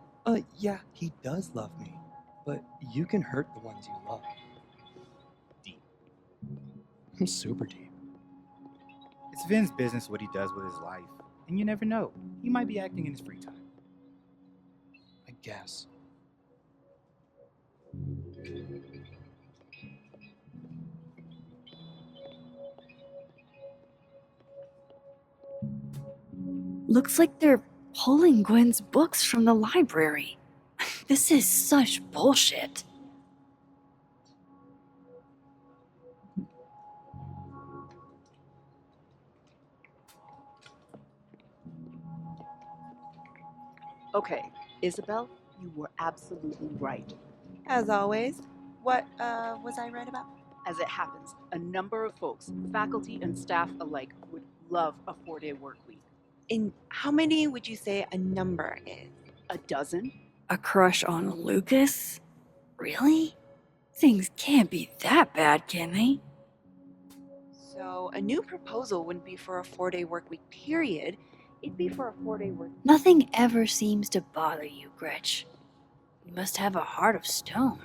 Yeah, he does love me. But you can hurt the ones you love. Deep. Super deep. It's Vin's business what he does with his life. And you never know. He might be acting in his free time. I guess. Looks like they're pulling Gwen's books from the library. This is such bullshit. Okay, Isabel, you were absolutely right. As always. What was I right about? As it happens, a number of folks, faculty and staff alike, would love a 4-day work week. And how many would you say a number is? A dozen? A crush on Lucas? Really? Things can't be that bad, can they? So a new proposal wouldn't be for a 4-day work week period. It'd be for a 4-day work week. Nothing ever seems to bother you, Gretch. You must have a heart of stone.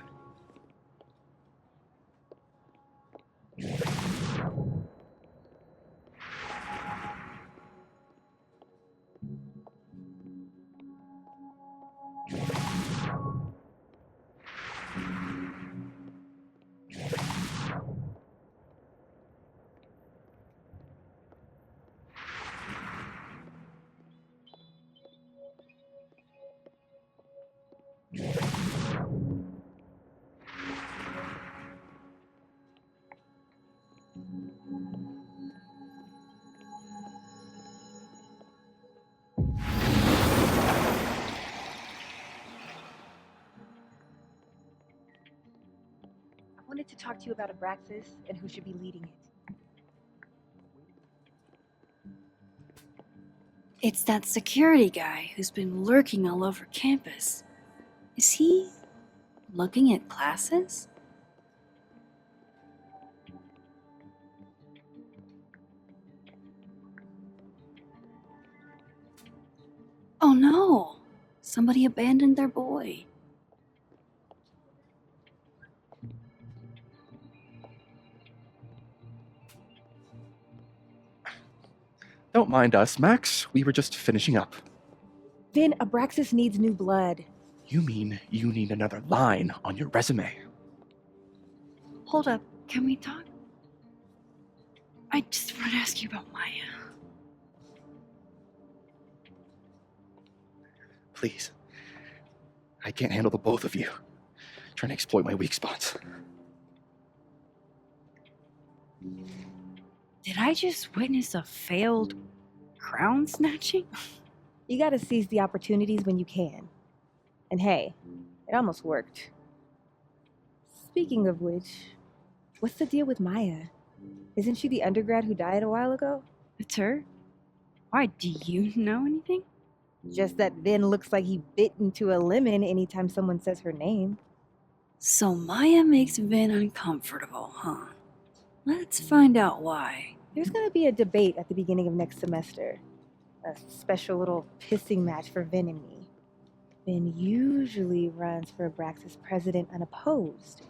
I wanted to talk to you about Abraxas and who should be leading it. It's that security guy who's been lurking all over campus. Is he looking at classes? Oh no! Somebody abandoned their boy. Don't mind us, Max. We were just finishing up. Vin, Abraxas needs new blood. You mean you need another line on your resume? Hold up, can we talk? I just want to ask you about Maya. Please. I can't handle the both of you trying to exploit my weak spots. Did I just witness a failed crown snatching? You gotta seize the opportunities when you can. And hey, it almost worked. Speaking of which, what's the deal with Maya? Isn't she the undergrad who died a while ago? It's her? Why, do you know anything? Just that Vin looks like he bit into a lemon anytime someone says her name. So Maya makes Vin uncomfortable, huh? Let's find out why. There's gonna be a debate at the beginning of next semester. A special little pissing match for Vin and me. Vin usually runs for Abraxas president unopposed.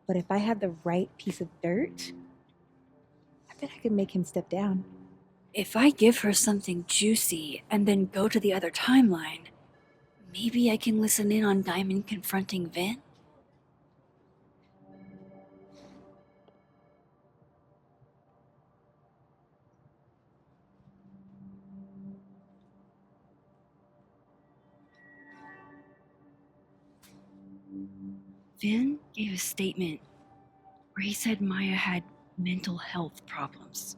But if I had the right piece of dirt, I bet I could make him step down. If I give her something juicy and then go to the other timeline, maybe I can listen in on Diamond confronting Vin? Vin gave a statement where he said Maya had mental health problems,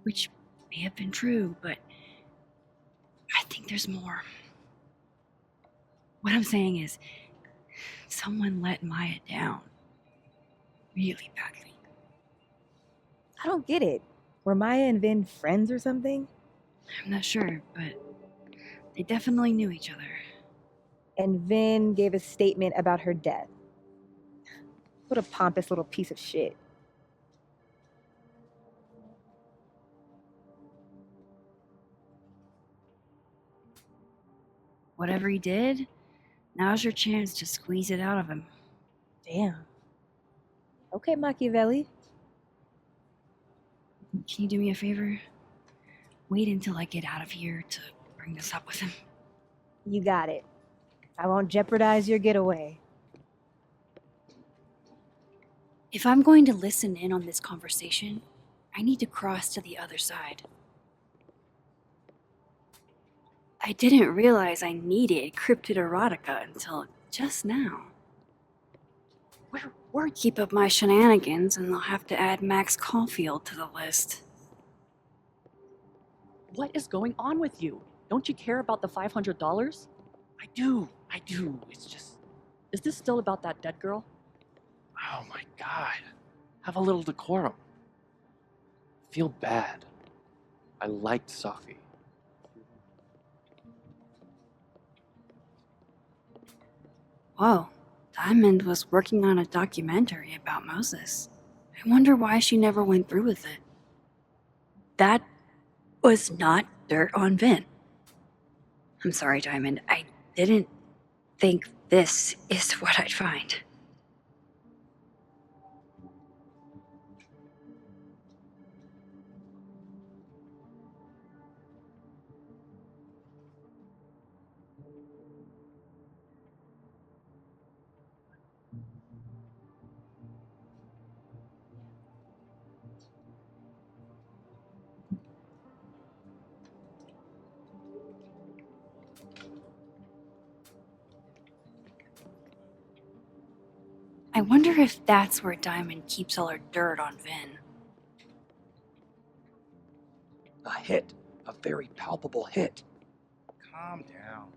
which may have been true, but I think there's more. What I'm saying is, someone let Maya down really badly. I don't get it. Were Maya and Vin friends or something? I'm not sure, but they definitely knew each other. And Vin gave a statement about her death. What a pompous little piece of shit. Whatever he did, now's your chance to squeeze it out of him. Damn. Okay, Machiavelli. Can you do me a favor? Wait until I get out of here to bring this up with him. You got it. I won't jeopardize your getaway. If I'm going to listen in on this conversation, I need to cross to the other side. I didn't realize I needed cryptid erotica until just now. Where keep up my shenanigans and I'll have to add Max Caulfield to the list. What is going on with you? Don't you care about the $500? I do. It's just... Is this still about that dead girl? Oh my god. Have a little decorum. Feel bad. I liked Sophie. Whoa, Diamond was working on a documentary about Moses. I wonder why she never went through with it. That was not dirt on Vin. I'm sorry, Diamond. I didn't think this is what I'd find. I wonder if that's where Diamond keeps all her dirt on Vin. A hit. A very palpable hit. Calm down.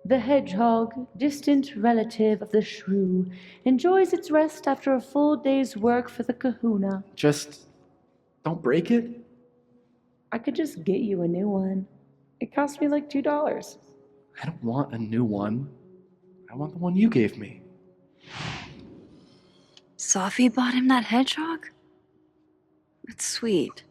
The hedgehog, distant relative of the shrew, enjoys its rest after a full day's work for the kahuna. Just don't break it? I could just get you a new one. It cost me like $2. I don't want a new one. I want the one you gave me. Sophie bought him that hedgehog? That's sweet.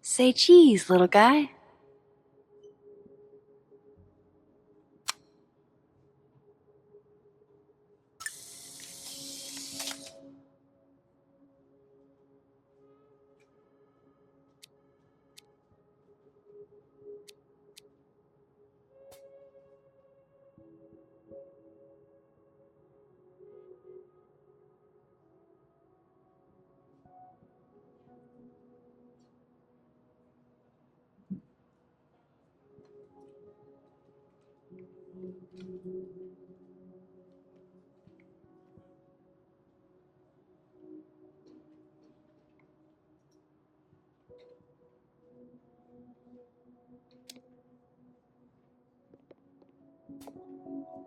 Say cheese, little guy.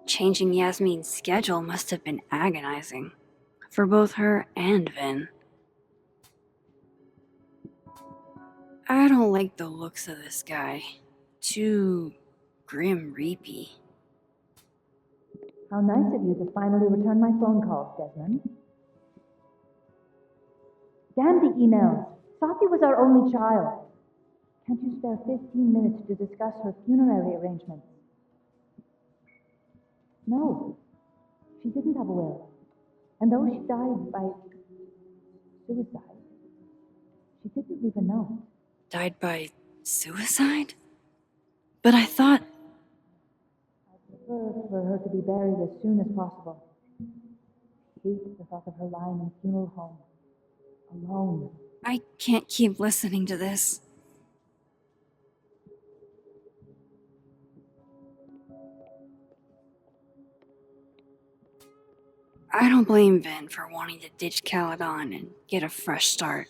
Changing Yasmin's schedule must have been agonizing for both her and Vin. I don't like the looks of this guy. Too grim reapy. How nice of you to finally return my phone calls, Desmond. Damn the emails. Sophie was our only child. Can't you spare 15 minutes to discuss her funerary arrangements? No, she didn't have a will. And though she died by suicide, she didn't leave a note. Died by suicide? But I thought... I'd prefer for her to be buried as soon as possible. I hate the thought of her lying in a funeral home, alone. I can't keep listening to this. I don't blame Vin for wanting to ditch Caledon and get a fresh start.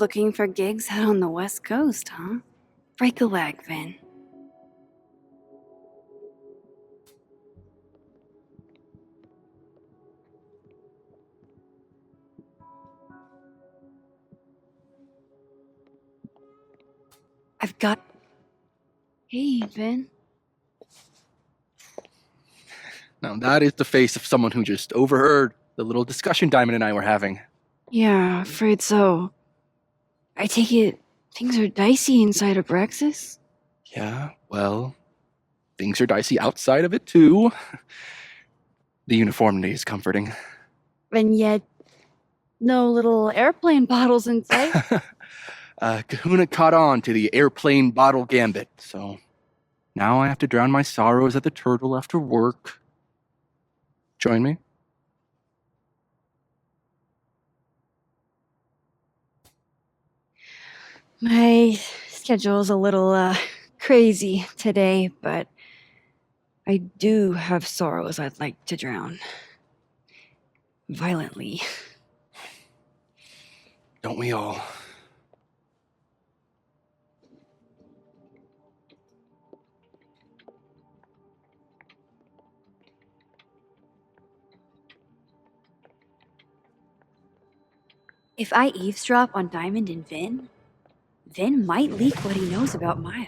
Looking for gigs out on the West Coast, huh? Break a leg, Vin. I've got... Hey, Vin. Now that is the face of someone who just overheard the little discussion Diamond and I were having. Yeah, afraid so. I take it things are dicey inside of Braxis? Yeah, well, things are dicey outside of it too. The uniformity is comforting. And yet, no little airplane bottles in sight. Kahuna caught on to the airplane bottle gambit, so now I have to drown my sorrows at the Turtle after work. Join me? My schedule's a little, crazy today, but I do have sorrows I'd like to drown. Violently. Don't we all? If I eavesdrop on Diamond and Vin, Vin might leak what he knows about Maya.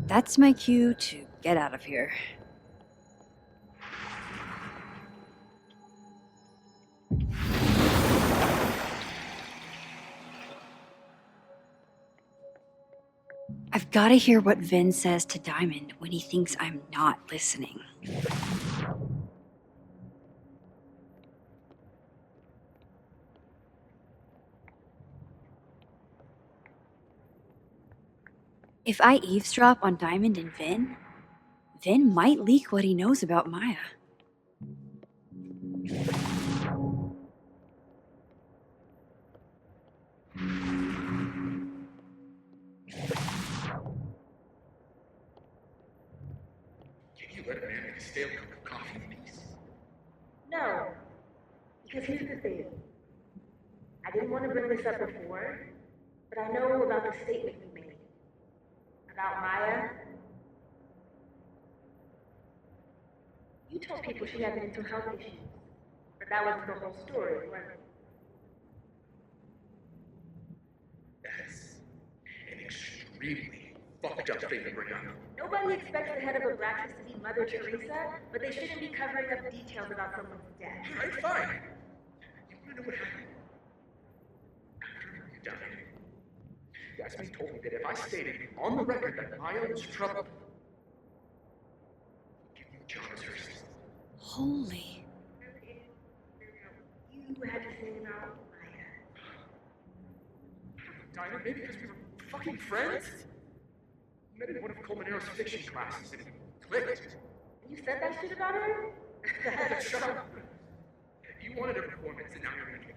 That's my cue to get out of here. I've got to hear what Vin says to Diamond when he thinks I'm not listening. If I eavesdrop on Diamond and Vin, Vin might leak what he knows about Maya. Let a man make a stale cup of coffee in peace. No, because here's the thing. I didn't want to bring this up before, but I know about the statement you made. About Maya. You told people she had mental health issues, but that wasn't the whole story, was it? That's an extremely fucked up thing to bring up. Nobody expects the head of a Braxis to be Mother Teresa, but they shouldn't be covering up details about someone's death. Alright, fine. You wanna know what happened? Yasmin told me that if I stated on the record that Maya was troubled, give me a job as her assistant. Holy. You had to say about Maya. Dinah, maybe because we were fucking friends? We met in one of Colmenaro's fiction classes and clicked. You said that shit about her? Shut up. You wanted a performance and now you're making it.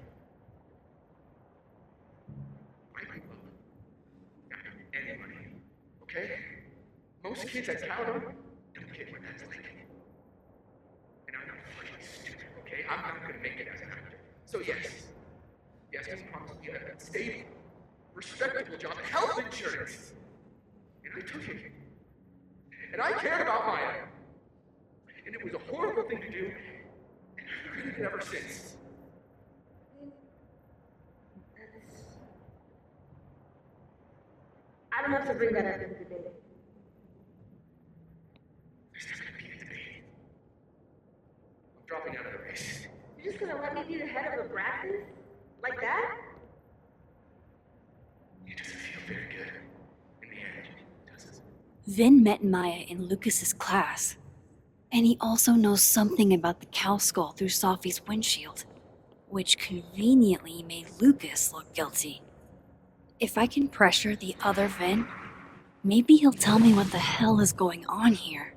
I might love anybody, okay? Most kids I count on don't get what that's like. And I'm not fucking stupid, okay? I'm not gonna make it as an actor. So yes, Yasmin promised me a stable, respectable job, health insurance. And I took it. And I cared about Maya. And it was a horrible thing to do, and I've regretted it ever since. I don't have to bring that up in the debate. There's never gonna be a debate. I'm dropping out of the race. You're just gonna let me be the head of the Braxton? Like that? It doesn't feel very good. In the end, does it? Vin met Maya in Lucas's class. And he also knows something about the cow skull through Sophie's windshield, which conveniently made Lucas look guilty. If I can pressure the other Vin, maybe he'll tell me what the hell is going on here.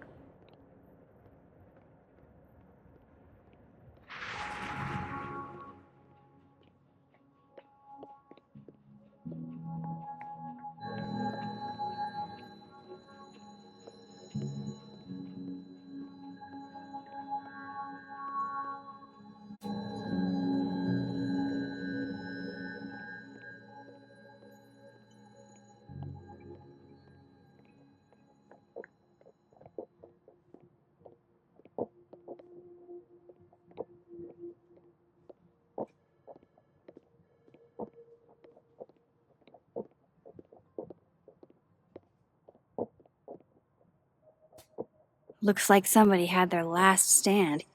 Looks like somebody had their last stand.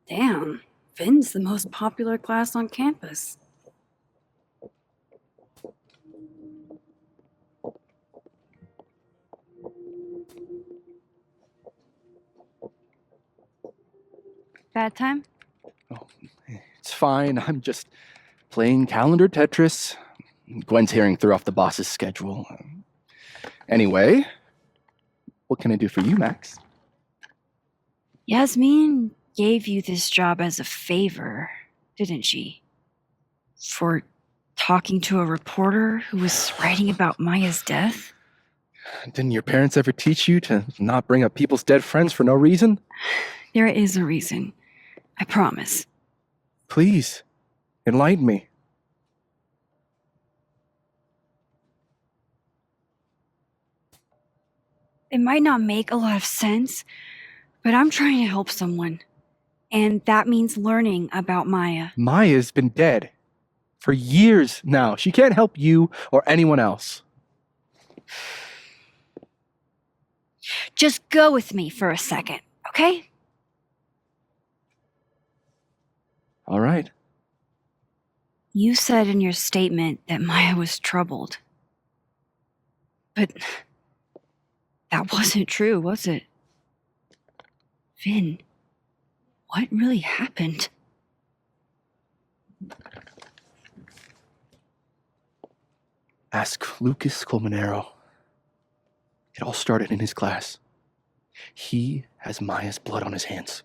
Damn, Vin's the most popular class on campus. Bad time? Oh, it's fine. I'm just playing calendar Tetris. Gwen's hearing threw off the boss's schedule. Anyway, what can I do for you, Max? Yasmin gave you this job as a favor, didn't she? For talking to a reporter who was writing about Maya's death? Didn't your parents ever teach you to not bring up people's dead friends for no reason? There is a reason. I promise. Please, enlighten me. It might not make a lot of sense, but I'm trying to help someone. And that means learning about Maya. Maya's been dead for years now. She can't help you or anyone else. Just go with me for a second, okay? All right. You said in your statement that Maya was troubled. But that wasn't true, was it? Vin, what really happened? Ask Lucas Colmenero. It all started in his class. He has Maya's blood on his hands.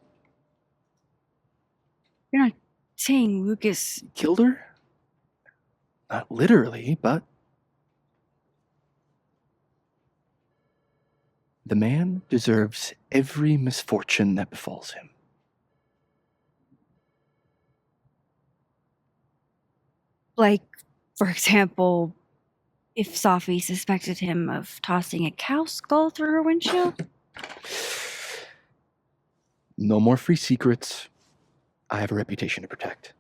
You're not saying Lucas Killed her? Not literally, but... The man deserves every misfortune that befalls him. Like, for example, if Sophie suspected him of tossing a cow skull through her windshield? No more free secrets. I have a reputation to protect.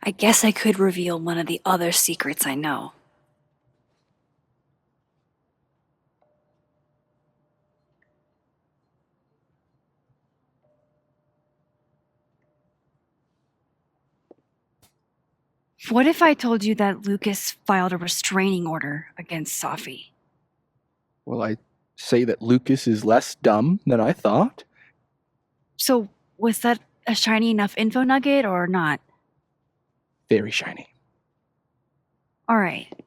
I guess I could reveal one of the other secrets I know. What if I told you that Lucas filed a restraining order against Safi? Well, I say that Lucas is less dumb than I thought. So, was that a shiny enough info nugget or not? Very shiny. Alright.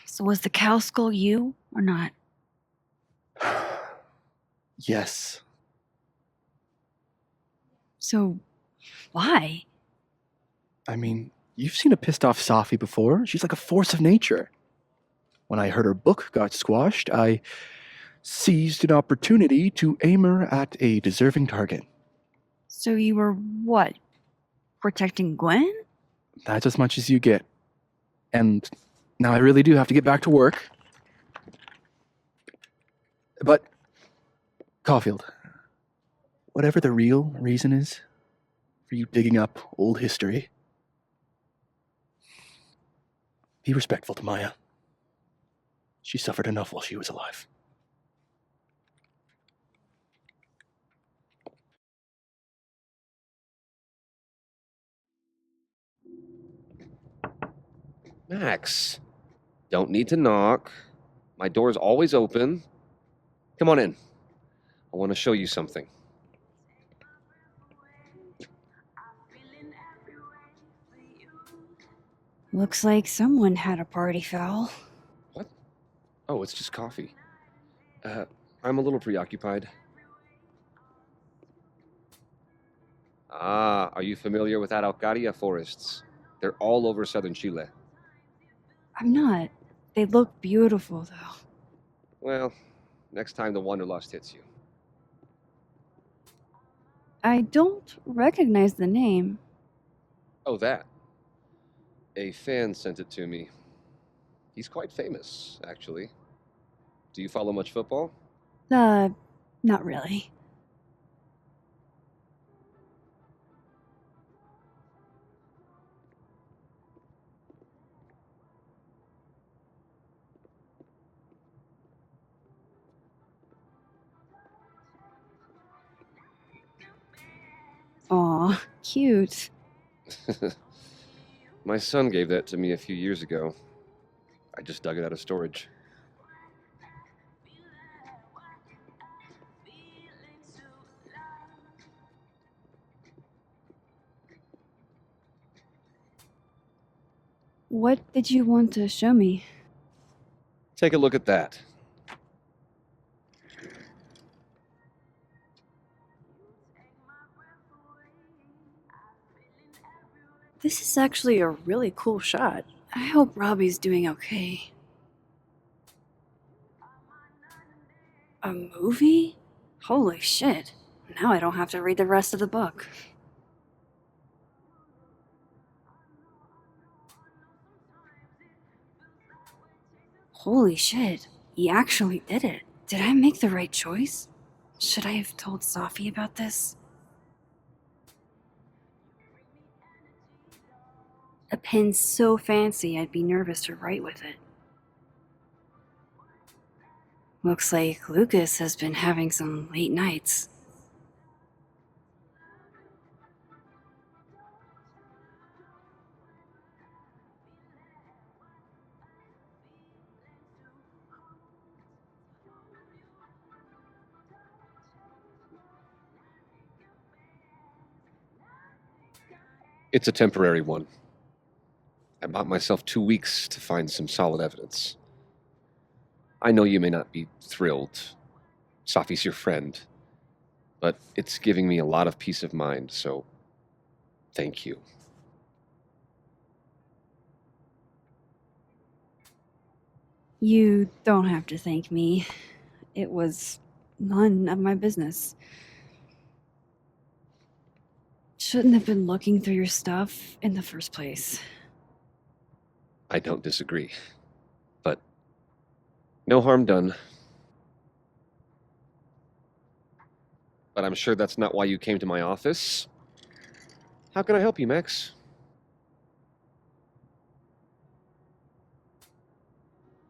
So, was the cow skull you or not? Yes. So, why? I mean, you've seen a pissed off Safi before. She's like a force of nature. When I heard her book got squashed, I seized an opportunity to aim her at a deserving target. So you were what? Protecting Gwen? That's as much as you get. And now I really do have to get back to work. But, Caulfield, whatever the real reason is for you digging up old history, be respectful to Maya. She suffered enough while she was alive. Max, don't need to knock. My door's always open. Come on in. I want to show you something. Looks like someone had a party foul. What? Oh, it's just coffee. I'm a little preoccupied. Ah, are you familiar with Araucaria forests? They're all over southern Chile. I'm not. They look beautiful, though. Well, next time the wanderlust hits you. I don't recognize the name. Oh, that. A fan sent it to me. He's quite famous, actually. Do you follow much football? Not really. Aw, cute. My son gave that to me a few years ago. I just dug it out of storage. What did you want to show me? Take a look at that. This is actually a really cool shot. I hope Robbie's doing okay. A movie? Holy shit. Now I don't have to read the rest of the book. Holy shit. He actually did it. Did I make the right choice? Should I have told Safi about this? A pen so fancy I'd be nervous to write with it. Looks like Lucas has been having some late nights. It's a temporary one. I bought myself 2 weeks to find some solid evidence. I know you may not be thrilled. Safi's your friend. But it's giving me a lot of peace of mind, so thank you. You don't have to thank me. It was none of my business. Shouldn't have been looking through your stuff in the first place. I don't disagree. But no harm done. But I'm sure that's not why you came to my office. How can I help you, Max?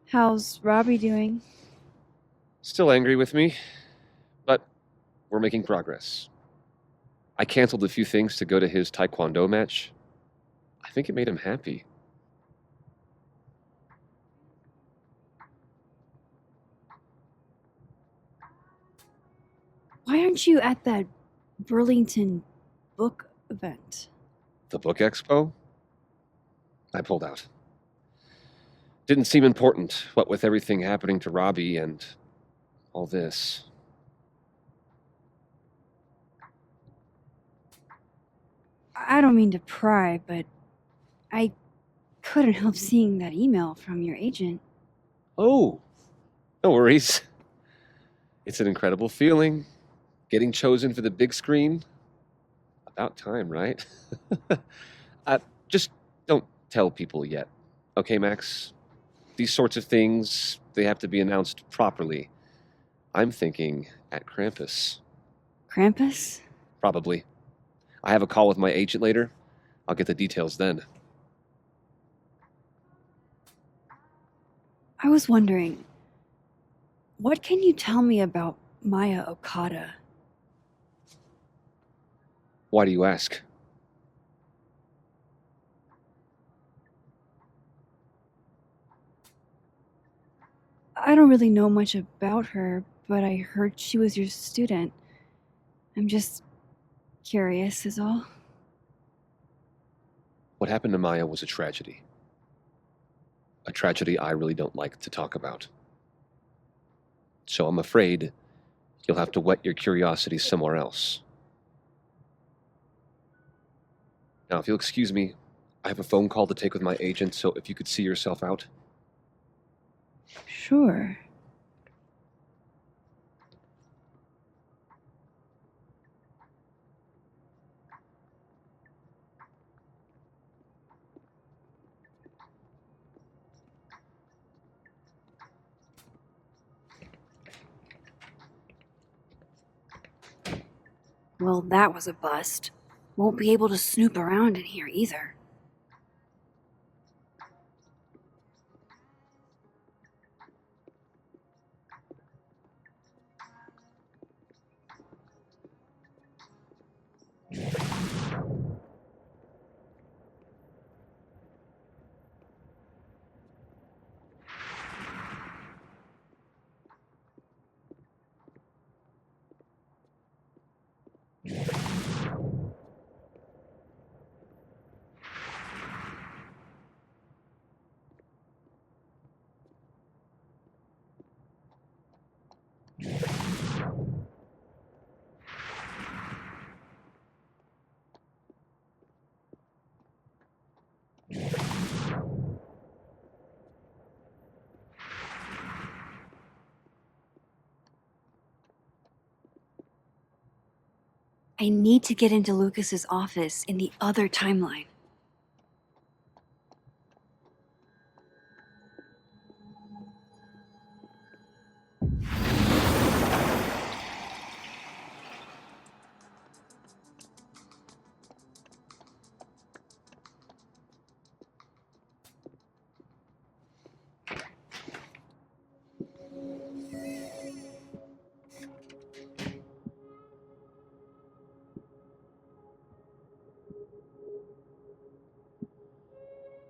How's Robbie doing? Still angry with me, but we're making progress. I canceled a few things to go to his taekwondo match. I think it made him happy. Why aren't you at that Burlington book event? The book expo? I pulled out. Didn't seem important, what with everything happening to Robbie and all this. I don't mean to pry, but I couldn't help seeing that email from your agent. Oh, no worries. It's an incredible feeling. Getting chosen for the big screen. About time, right? Just don't tell people yet. Okay, Max? These sorts of things, they have to be announced properly. I'm thinking at Krampus. Krampus? Probably. I have a call with my agent later. I'll get the details then. I was wondering, what can you tell me about Maya Okada? Why do you ask? I don't really know much about her, but I heard she was your student. I'm just curious, is all. What happened to Maya was a tragedy. A tragedy I really don't like to talk about. So I'm afraid you'll have to whet your curiosity somewhere else. Now, if you'll excuse me, I have a phone call to take with my agent, so if you could see yourself out. Sure. Well, that was a bust. Won't be able to snoop around in here either. I need to get into Lucas's office in the other timeline.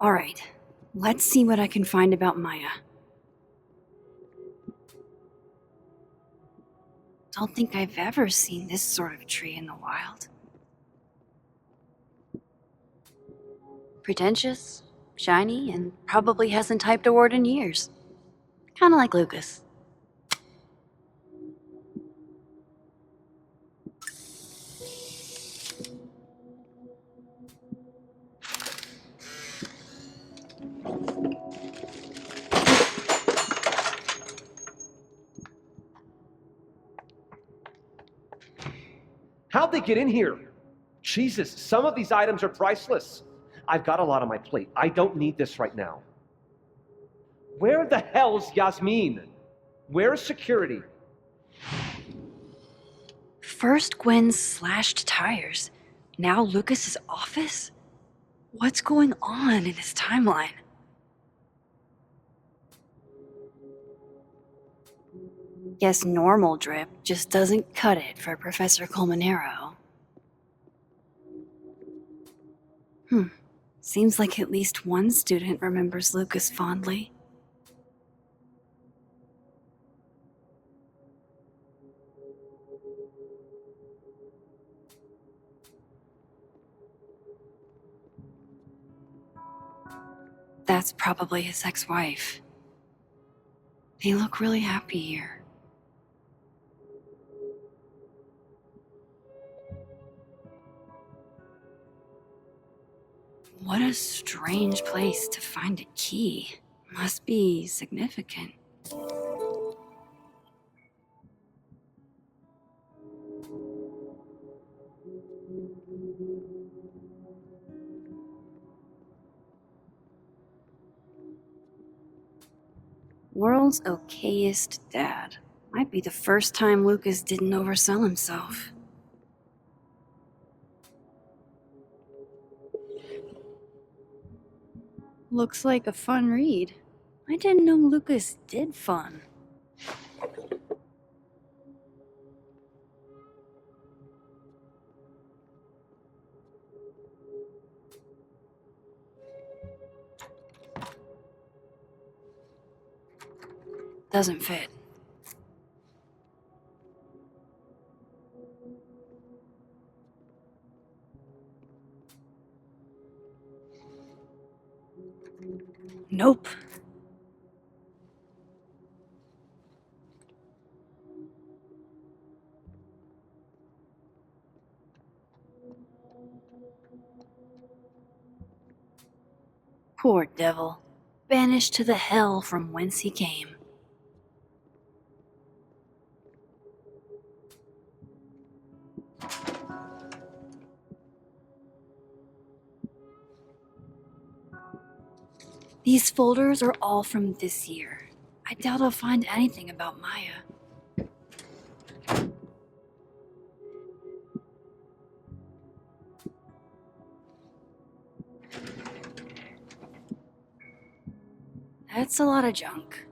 All right, let's see what I can find about Maya. Don't think I've ever seen this sort of tree in the wild. Pretentious, shiny, and probably hasn't typed a word in years. Kinda like Lucas. How'd they get in here? Jesus, some of these items are priceless. I've got a lot on my plate. I don't need this right now. Where the hell's Yasmin? Where's security? First Gwen's slashed tires, now Lucas's office? What's going on in this timeline? Guess normal drip just doesn't cut it for Professor Colmenero. Seems like at least one student remembers Lucas fondly. That's probably his ex-wife. They look really happy here. What a strange place to find a key. Must be significant. World's okayest dad. Might be the first time Lucas didn't oversell himself. Looks like a fun read. I didn't know Lucas did fun. Doesn't fit. Nope. Poor devil. Banished to the hell from whence he came. These folders are all from this year. I doubt I'll find anything about Maya. That's a lot of junk.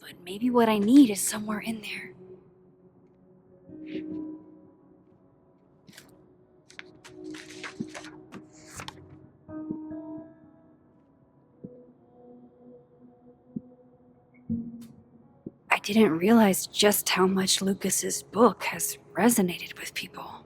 But maybe what I need is somewhere in there. I didn't realize just how much Lucas's book has resonated with people.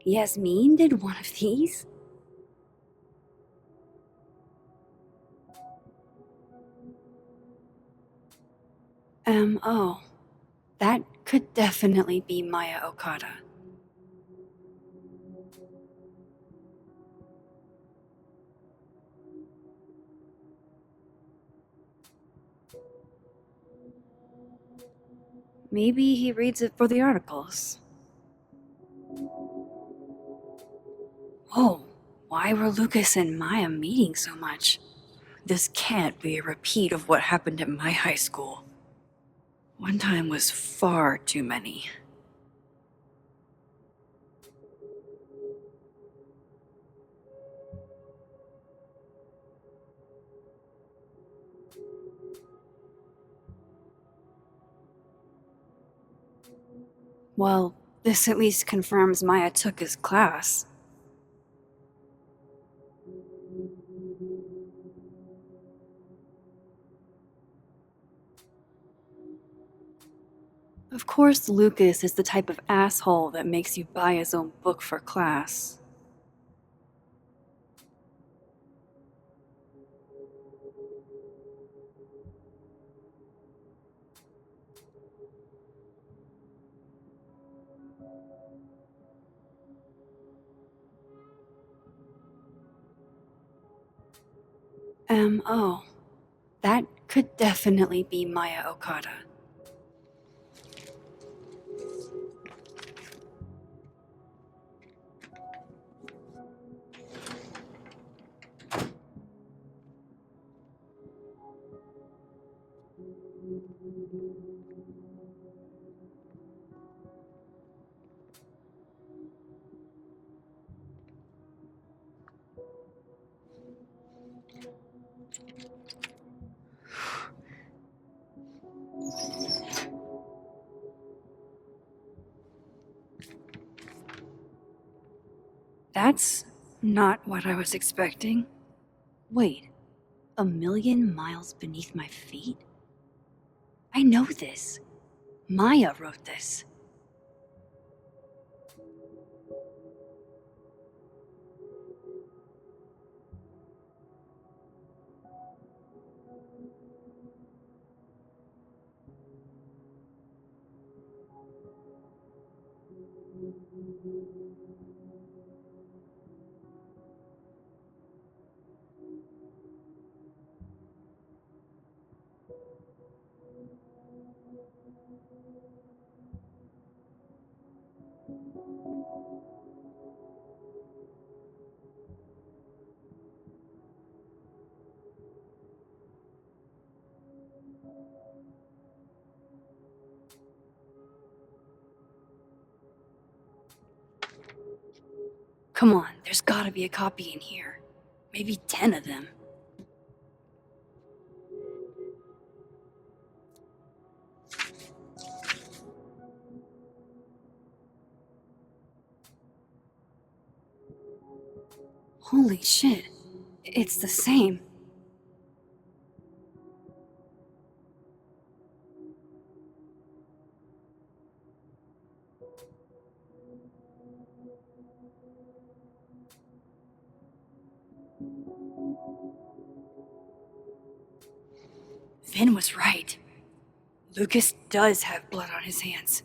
Yasmin did one of these? Oh. That could definitely be Maya Okada. Maybe he reads it for the articles. Whoa, why were Lucas and Maya meeting so much? This can't be a repeat of what happened at my high school. One time was far too many. Well, this at least confirms Maya took his class. Of course, Lucas is the type of asshole that makes you buy his own book for class. Oh. That could definitely be Maya Okada. That's not what I was expecting. Wait, 1,000,000 miles beneath my feet? I know this. Maya wrote this. Come on, there's gotta be a copy in here. Maybe 10 of them. Holy shit, it's the same. Vin was right. Lucas does have blood on his hands.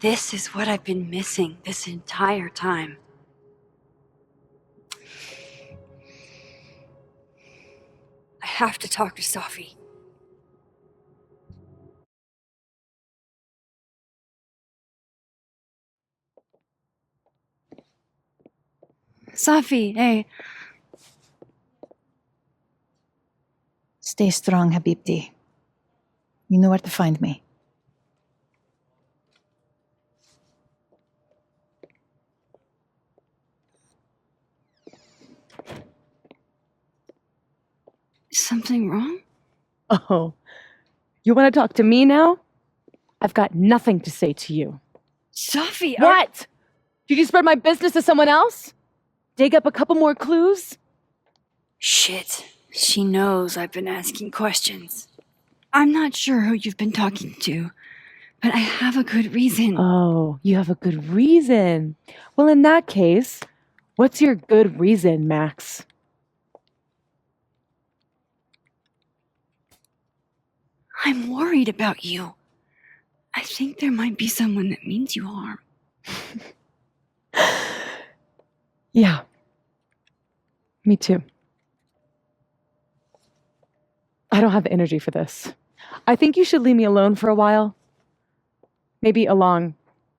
This is what I've been missing this entire time. I have to talk to Safi. Safi, hey. Stay strong, Habibti. You know where to find me. Something wrong? Oh, you want to talk to me now? I've got nothing to say to you. Safi, What? Did you spread my business to someone else? Dig up a couple more clues? Shit. She knows I've been asking questions. I'm not sure who you've been talking to, but I have a good reason. Oh, you have a good reason. Well, in that case, what's your good reason, Max? I'm worried about you. I think there might be someone that means you harm. Yeah. Me too. I don't have the energy for this. I think you should leave me alone for a while. Maybe a long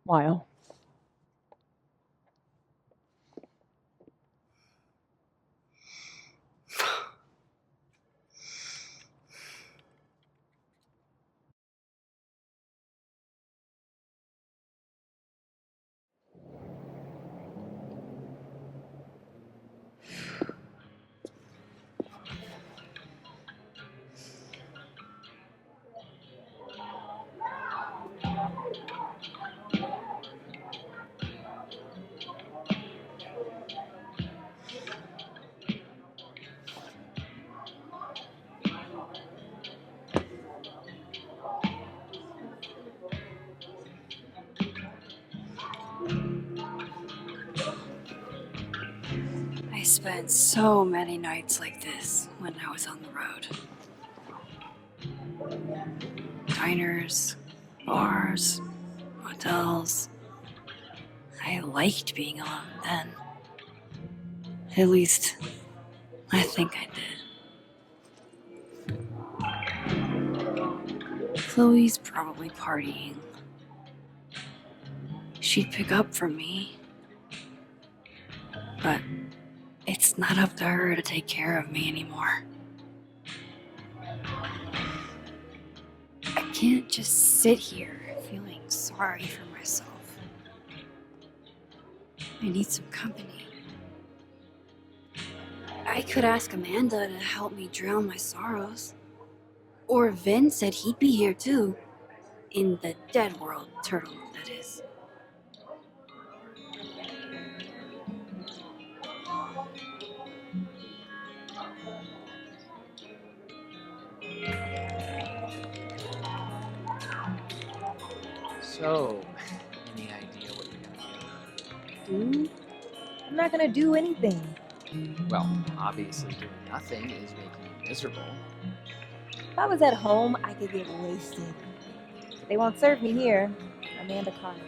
while. I spent so many nights like this when I was on the road. Diners, bars, hotels. I liked being alone then. At least, I think I did. Chloe's probably partying. She'd pick up for me. But it's not up to her to take care of me anymore. I can't just sit here feeling sorry for myself. I need some company. I could ask Amanda to help me drown my sorrows. Or Vin said he'd be here too. In the dead world, turtle, that is. So, any idea what you're gonna Dude, I'm not gonna do anything. do? Well, obviously doing nothing is making you miserable. If I was at home, I could get wasted. But they won't serve me here. Amanda Carter.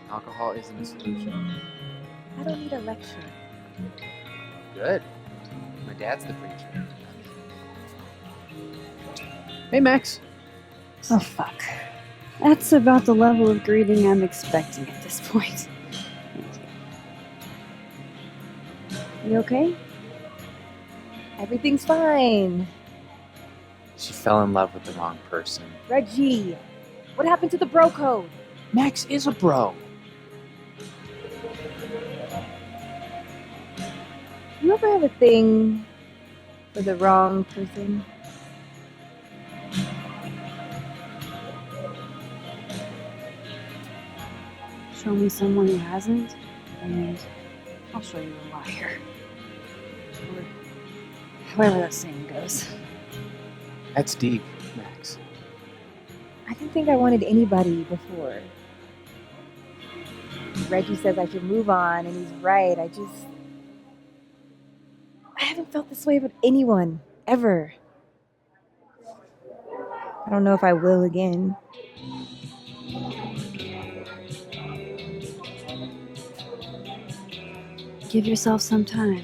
Alcohol isn't a solution. I don't need a lecture. Good. My dad's the preacher. Hey, Max. Oh, fuck. That's about the level of greeting I'm expecting at this point. You okay? Everything's fine. She fell in love with the wrong person. Reggie, what happened to the bro code? Max is a bro. You ever have a thing for the wrong person? Show me someone who hasn't, and I'll show you a liar. Or however that saying goes. That's deep, Max. I didn't think I wanted anybody before. Reggie says I should move on, and he's right. I haven't felt this way about anyone, ever. I don't know if I will again. Give yourself some time.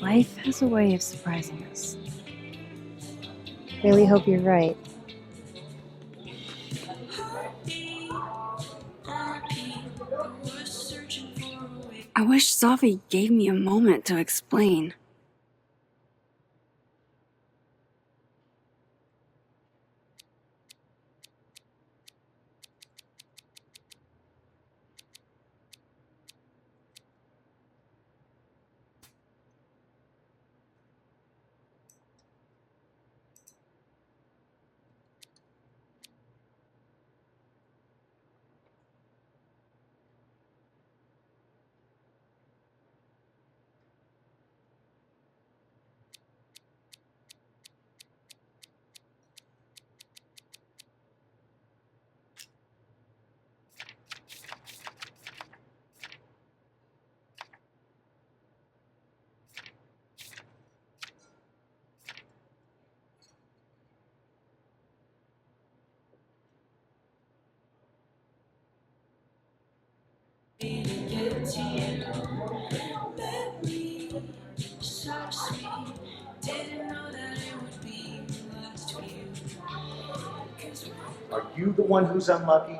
Life has a way of surprising us. Really hope you're right. I wish Safi gave me a moment to explain. Are you the one who's unlucky?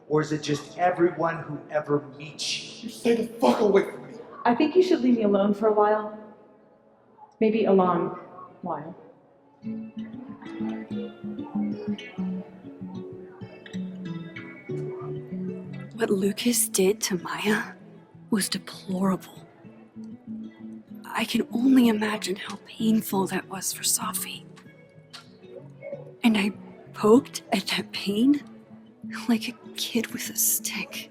Or is it just everyone who ever meets you? Stay the fuck away from me. I think you should leave me alone for a while. Maybe a long while. What Lucas did to Maya was deplorable. I can only imagine how painful that was for Safi. And I poked at that pain like a kid with a stick.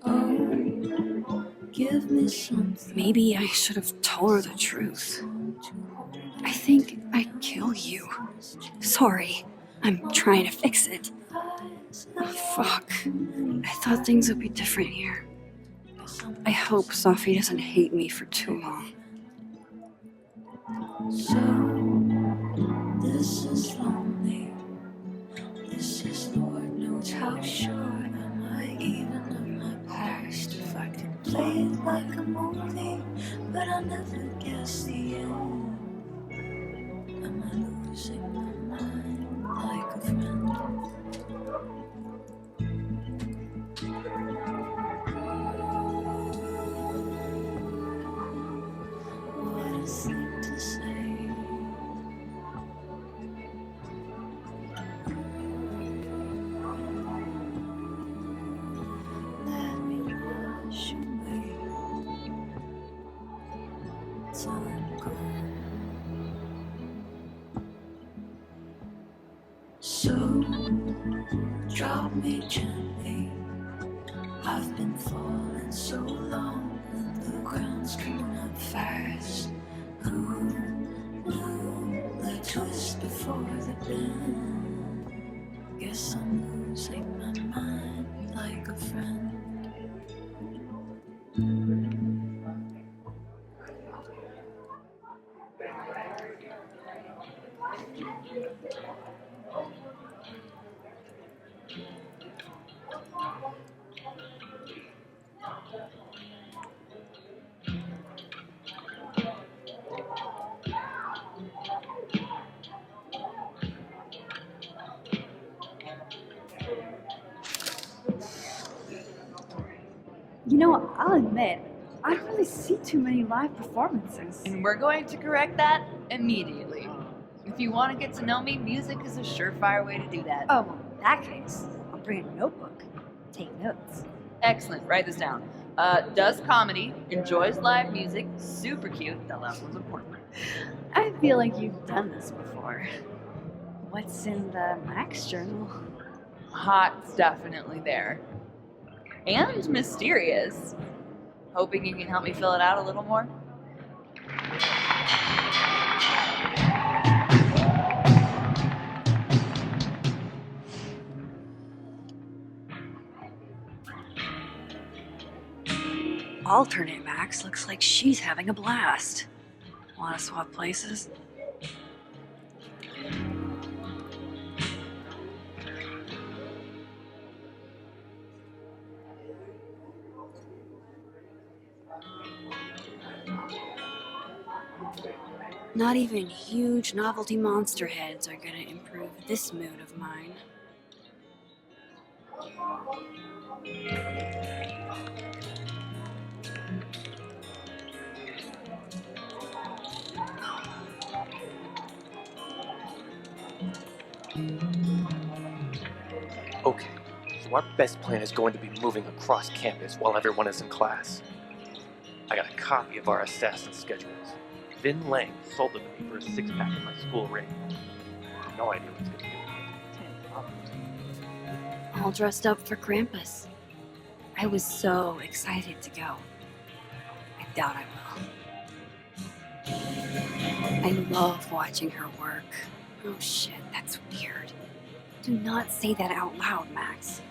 Oh, give me something. Maybe I should have told her the truth. I think I'd kill you. Sorry, I'm trying to fix it. Oh, fuck. I thought things would be different here. I hope Safi doesn't hate me for too long. So, this is lonely. This is Lord knows how sure am I even of my past. If I could play it like a movie, but I never guess the end. Am I losing my mind like a friend? What a thing to say. Let me wash away time gone. So drop me gently. I've been falling so long that the ground's coming up fast. Who knew the twist before the bend? guess I'm losing my mind like a friend. You know, I'll admit, I don't really see too many live performances. And we're going to correct that immediately. If you want to get to know me, music is a surefire way to do that. Oh, well, in that case, I'll bring a notebook. Take notes. Excellent, write this down. Does comedy, enjoys live music, super cute, the last one's important. I feel like you've done this before. What's in the Max journal? Hot's definitely there. And mysterious. Hoping you can help me fill it out a little more. Alternate Max looks like she's having a blast. Want to swap places? Not even huge novelty monster heads are gonna improve this mood of mine. Okay, so our best plan is going to be moving across campus while everyone is in class. I got a copy of our assassin schedules. Vin Lang sold them to me for a 6-pack at my school ring. No idea what's going to do. All dressed up for Krampus. I was so excited to go. I doubt I will. I love watching her work. Oh shit, that's weird. Do not say that out loud, Max.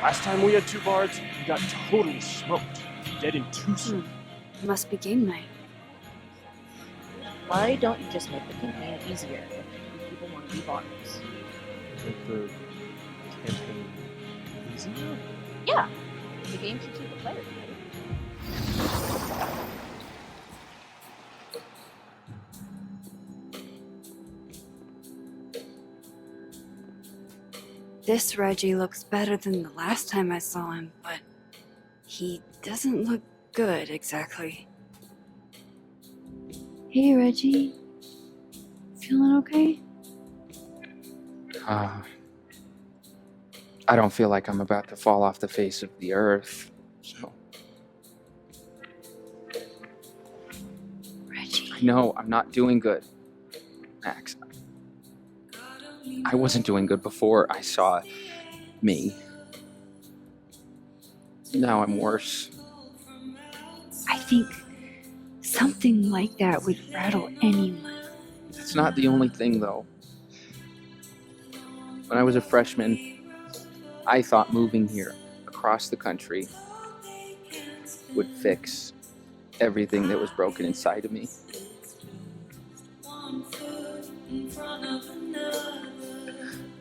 Last time we had 2 bards, we got totally smoked. Dead in 2 seconds. Must be game night. Why don't you just make the campaign easier if people want to be bards? Make the campaign easier? Yeah, the game should suit the players, right? This Reggie looks better than the last time I saw him, but he doesn't look good exactly. Hey, Reggie. Feeling okay? I don't feel like I'm about to fall off the face of the earth, so. Reggie. No, I'm not doing good, Max. I wasn't doing good before I saw me. Now I'm worse. I think something like that would rattle anyone. It's not the only thing, though. When I was a freshman, I thought moving here across the country would fix everything that was broken inside of me.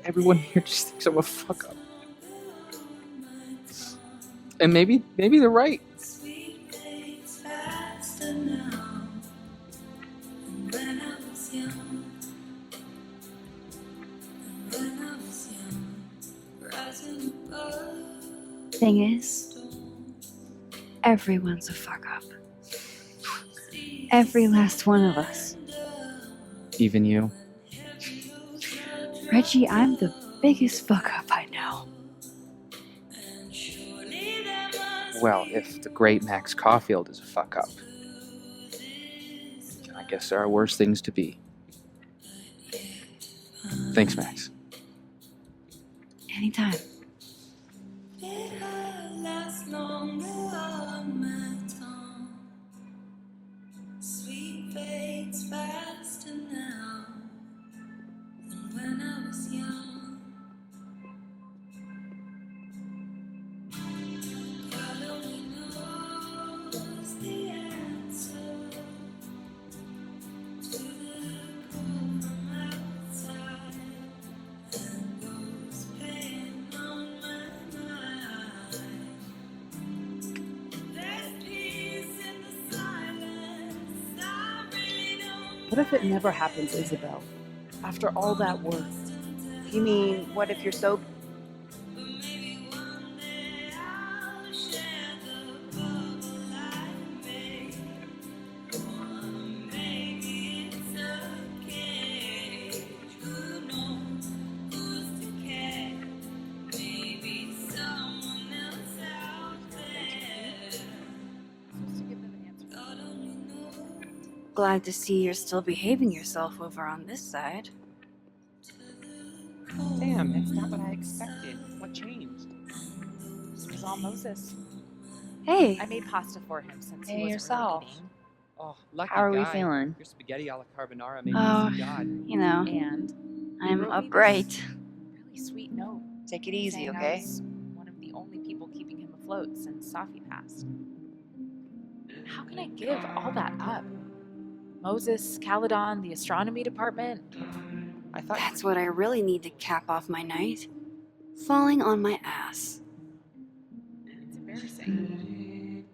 Everyone here just thinks I'm a fuck up. And maybe they're right. Thing is, everyone's a fuck up. Every last one of us. Even you. Reggie, I'm the biggest fuck up I know. Well, if the great Max Caulfield is a fuck up, I guess there are worse things to be. Thanks, Max. Anytime. Sweet fades faster now than when I was young. God only knows the answer to the call from outside and those pain on my mind. There's peace in the silence. I really don't. What if it never happens, Isabel? After all that work? You mean, what if you're so... Glad to see you're still behaving yourself over on this side. Damn, that's not what I expected. What changed? This was all Moses. Hey. I made pasta for him since he Hey, wasn't yourself. really eating. Oh, lucky How are we guy. feeling? Your spaghetti alla carbonara made Oh, me see God. you know, And I'm wrote me this upright. really sweet note. Take it easy, saying okay? I was one of the only people keeping him afloat since Safi passed. How can I give all that up? Moses, Caledon, the astronomy department. I thought That's what I really need to cap off my night. Falling on my ass. It's embarrassing.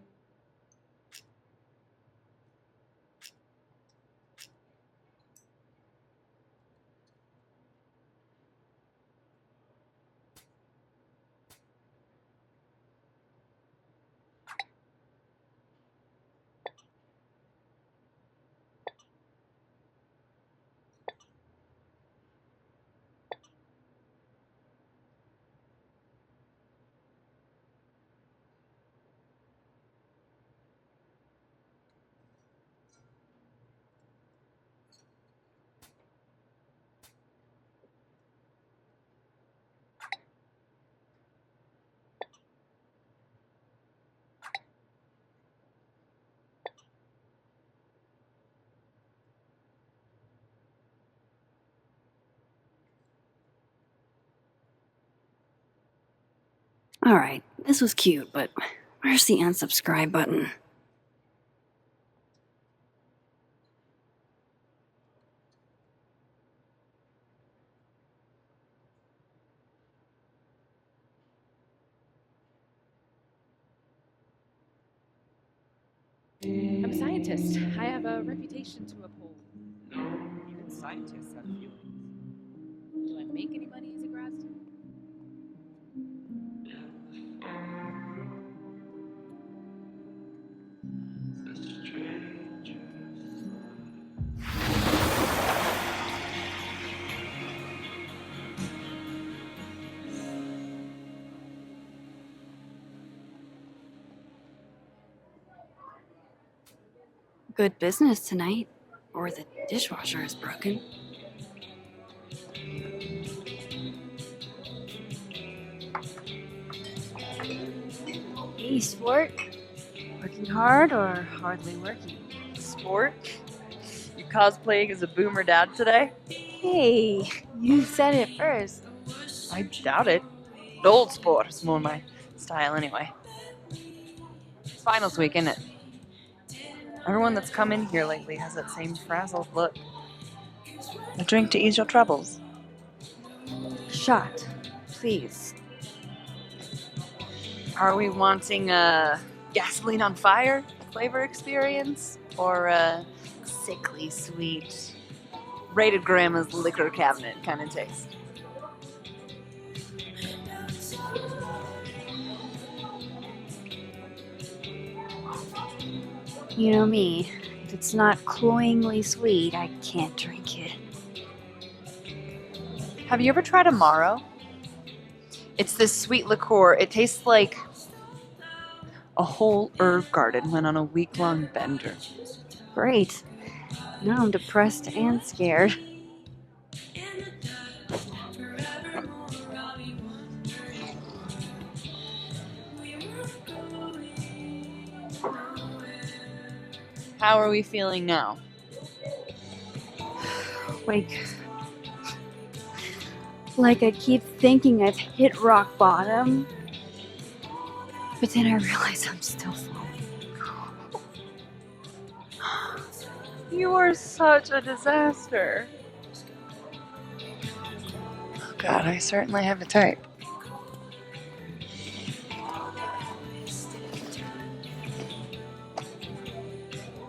Alright, this was cute, but where's the unsubscribe button? I'm a scientist. I have a reputation to uphold. even scientists have feelings. Do I make any money as a grad student? Good business tonight, or the dishwasher is broken. Hey, sport. Working hard or hardly working? Sport? You cosplaying as a boomer dad today? Hey, you said it first. I doubt it. Old sport is more my style anyway. It's finals week, isn't it? Everyone that's come in here lately has that same frazzled look. A drink to ease your troubles. Shot, please. Are we wanting a gasoline on fire flavor experience? Or a sickly sweet, rated grandma's liquor cabinet kind of taste? You know me. If it's not cloyingly sweet, I can't drink it. Have you ever tried Amaro? It's this sweet liqueur. It tastes like a whole herb garden went on a week-long bender. Great. Now I'm depressed and scared. How are we feeling now? Like I keep thinking I've hit rock bottom, but then I realize I'm still falling. You are such a disaster. Oh God, I certainly have a type.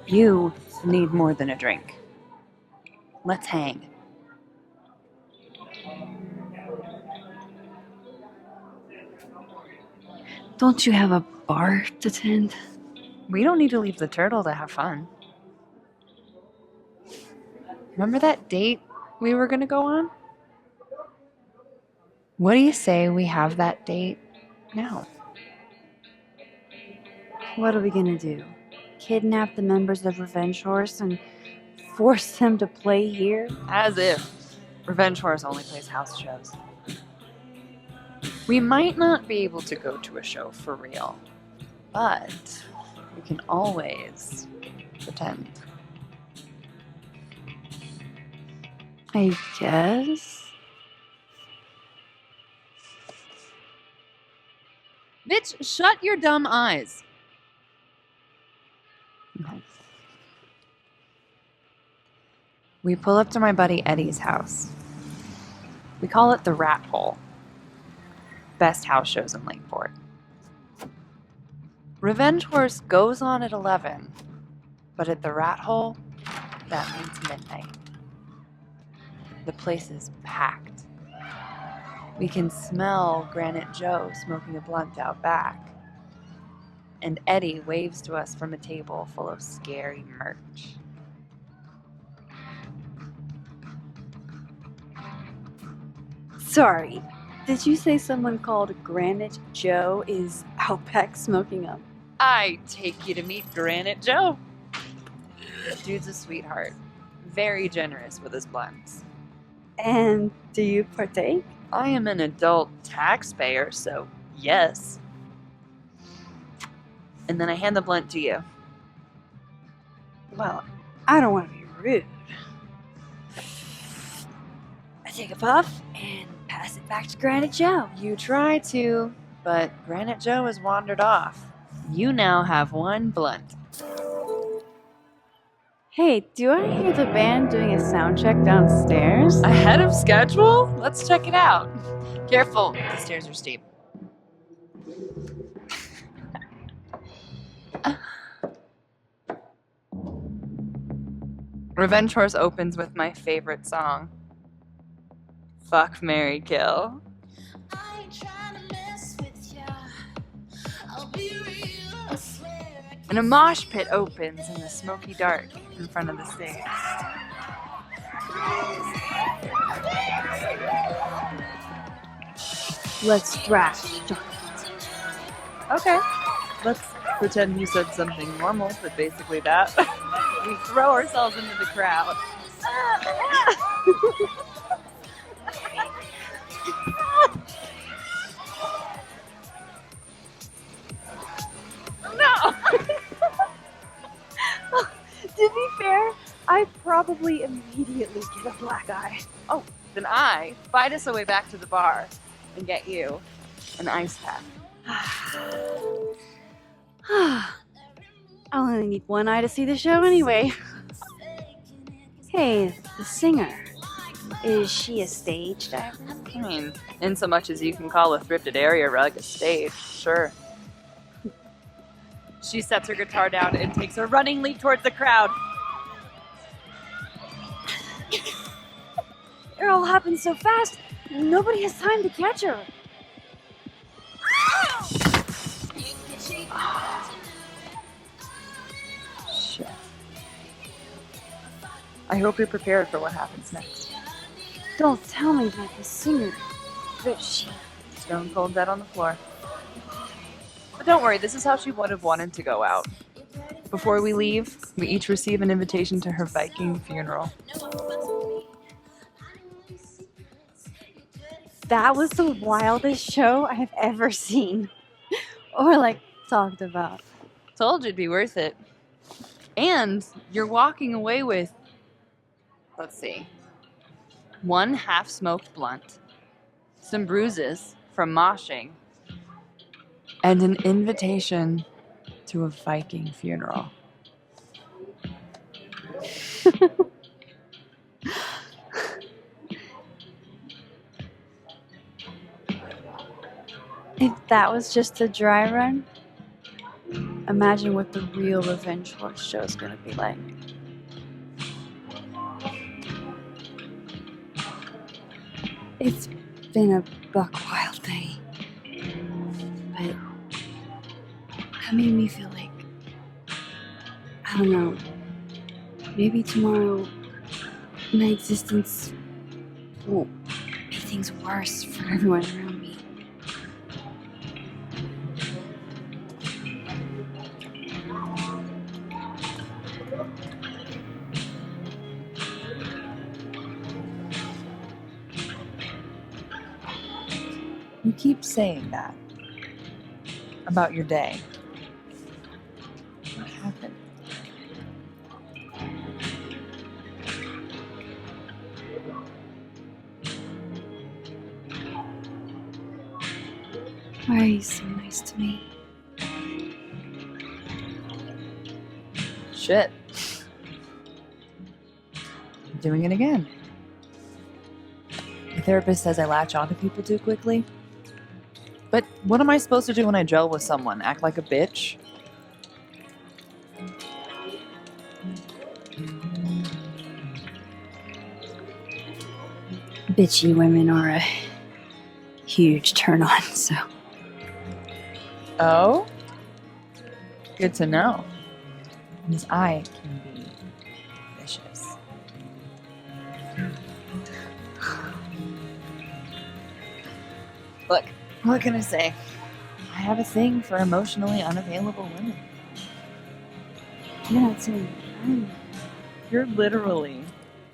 You need more than a drink. Let's hang. Don't you have a bar to tend? We don't need to leave the turtle to have fun. Remember that date we were gonna go on? What do you say we have that date now? What are we gonna do? Kidnap the members of Revenge Horse and force them to play here? As if Revenge Horse only plays house shows. We might not be able to go to a show for real, but we can always pretend. I guess. Bitch, shut your dumb eyes. Okay. We pull up to my buddy Eddie's house. We call it the Rat Hole. Best house shows in Lakeport. Revenge Horse goes on at 11, but at the Rat Hole, that means midnight. The place is packed. We can smell Granite Joe smoking a blunt out back. And Eddie waves to us from a table full of scary merch. Sorry, did you say someone called Granite Joe is out back smoking up? I take you to meet Granite Joe. Dude's a sweetheart. Very generous with his blunts. And do you partake? I am an adult taxpayer, so yes. And then I hand the blunt to you. Well, I don't want to be rude. I take a puff and pass it back to Granite Joe. You try to, but Granite Joe has wandered off. You now have one blunt. Hey, do I hear the band doing a sound check downstairs? Ahead of schedule? Let's check it out. Careful, the stairs are steep. Revenge Horse opens with my favorite song. Fuck, Marry, Kill. And a mosh pit opens in the smoky dark in front of the stage. Let's thrash. Okay. Let's pretend you said something normal, but basically that. We throw ourselves into the crowd. No! To be fair, I probably immediately get a black eye. Oh, then I fight us a way back to the bar and get you an ice pack. I only need one eye to see the show anyway. Hey, the singer. Is she a stage diver? I mean, in so much as you can call a thrifted area rug a stage, sure. She sets her guitar down and takes a running leap towards the crowd. It all happened so fast, nobody has time to catch her. Shit. I hope you're prepared for what happens next. Don't tell me about the singer. But she... Stone cold dead on the floor. But don't worry, this is how she would have wanted to go out. Before we leave, we each receive an invitation to her Viking funeral. That was the wildest show I have ever seen. Or, talked about. Told you it'd be worth it. And you're walking away with, let's see, 1 half-smoked blunt, some bruises from moshing, and an invitation to a Viking funeral. If that was just a dry run, imagine what the real Revenge Horse show is gonna be like. It's been a buck wild day, but that made me feel like, I don't know, maybe tomorrow my existence won't make things worse for everyone around me. You keep saying that about your day. What happened? Why are you so nice to me? Shit. I'm doing it again. The therapist says I latch onto people too quickly. But what am I supposed to do when I gel with someone? Act like a bitch? Bitchy women are a huge turn on, so. Oh? Good to know. Because I can be vicious. Look, what can I say? I have a thing for emotionally unavailable women. You're not saying I'm. You're literally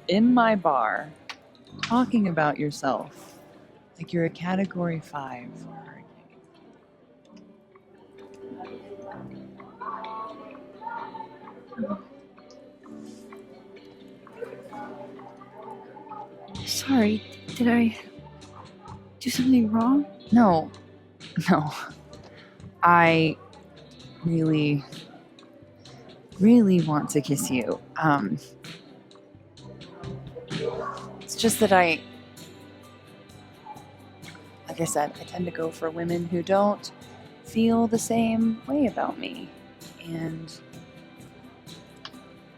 in my bar talking about yourself like you're a category 5 hurricane. Sorry, did I do something wrong? No. I really want to kiss you. It's just that like I said, I tend to go for women who don't feel the same way about me. And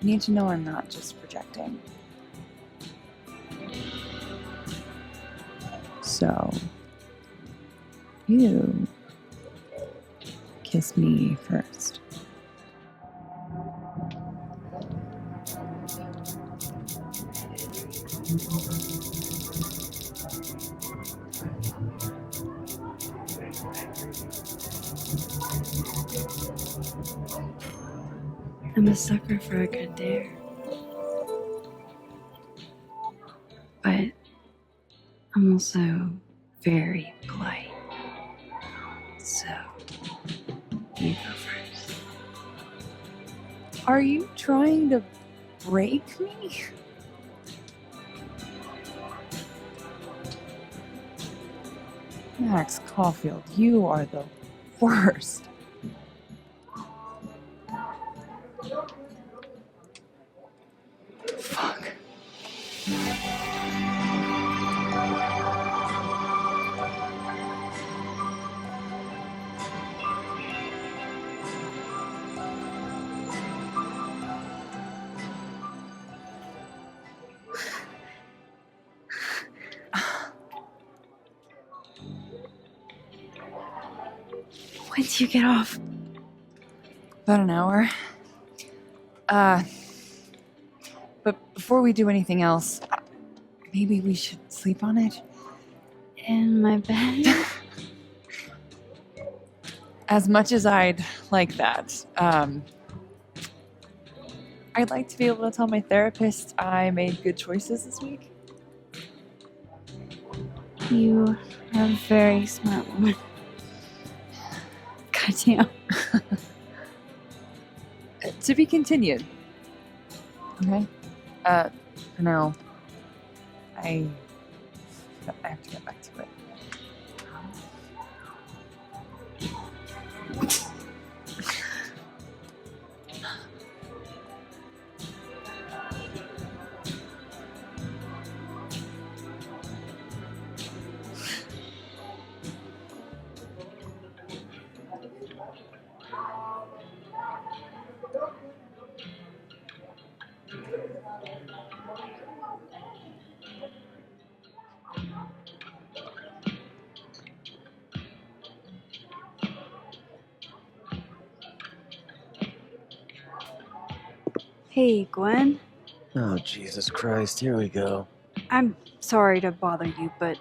I need to know I'm not just projecting. So, you kiss me first. I'm a sucker for a good dare. But I'm also very polite. So, you go first. Are you trying to break me? Max Caulfield, you are the worst. Fuck. When do you get off? About an hour. But before we do anything else, maybe we should sleep on it? In my bed? As much as I'd like that, I'd like to be able to tell my therapist I made good choices this week. You are a very smart woman. Goddamn. To be continued. Okay. For now, I have to get back to it. Hey, Gwen. Oh, Jesus Christ, here we go. I'm sorry to bother you, but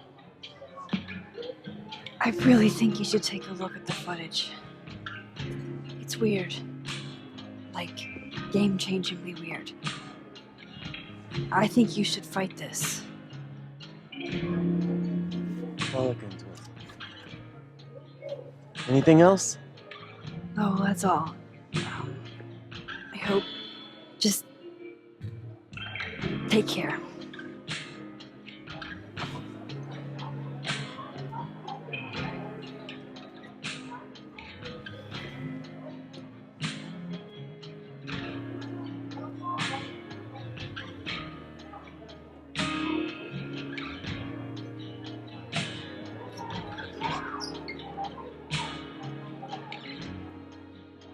I really think you should take a look at the footage. It's weird. Like, game-changingly weird. I think you should fight this. I'll look into it. Anything else? Oh, that's all. I hope. Just take care.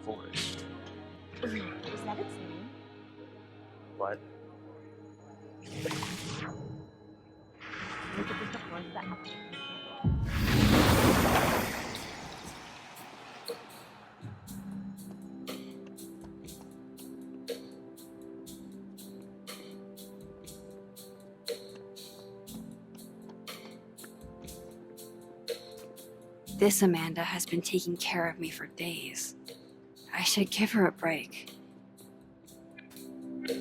Forest. Is that its name? What? Look at the horns that have This Amanda has been taking care of me for days. I should give her a break.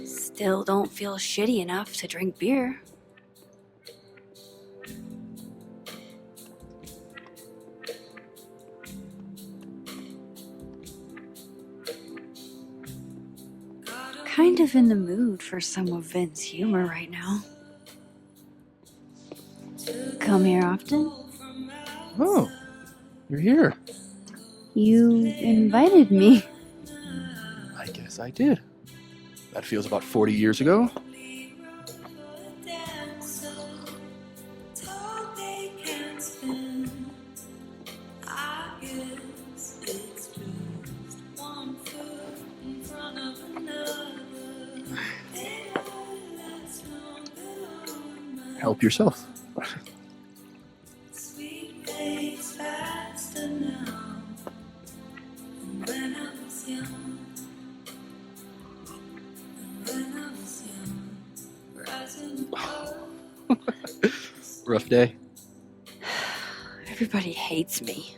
Still don't feel shitty enough to drink beer. Kind of in the mood for some of Vin's humor right now. Come here often? Oh, you're here. You invited me. I guess I did. That feels about 40 years ago. Help yourself. Rough day. Everybody hates me.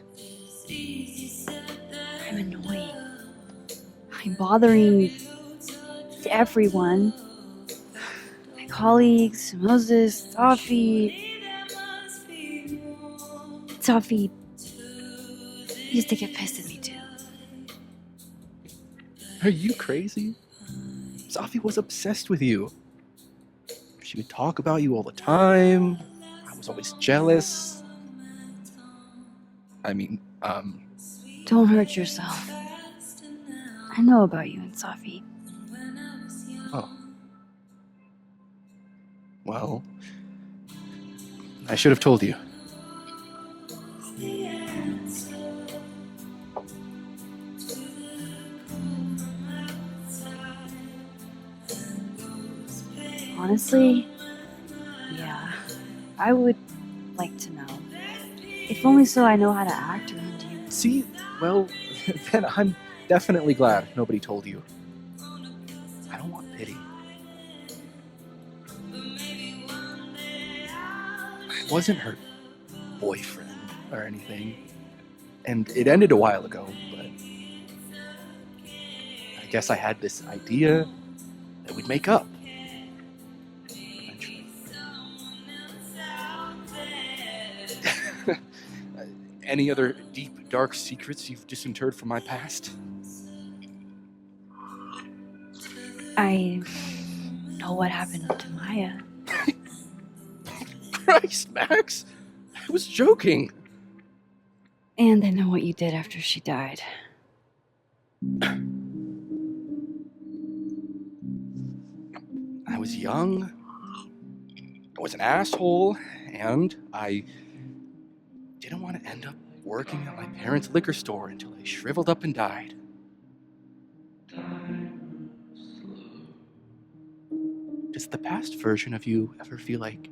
I'm annoying. I'm bothering everyone. My colleagues, Moses, Toffee. Toffee used to get pissed at me too. Are you crazy? Safi was obsessed with you. She would talk about you all the time. I was always jealous. I mean, Don't hurt yourself. I know about you and Safi. Oh. Well, I should have told you. Honestly, yeah, I would like to know. If only so I know how to act around you. See, well, then I'm definitely glad nobody told you. I don't want pity. I wasn't her boyfriend or anything, and it ended a while ago, but I guess I had this idea that we'd make up. Eventually. Any other deep, dark secrets you've disinterred from my past? I know what happened to Maya. Christ, Max! I was joking. And I know what you did after she died. I was young, I was an asshole, and I didn't want to end up working at my parents' liquor store until I shriveled up and died. Does the past version of you ever feel like,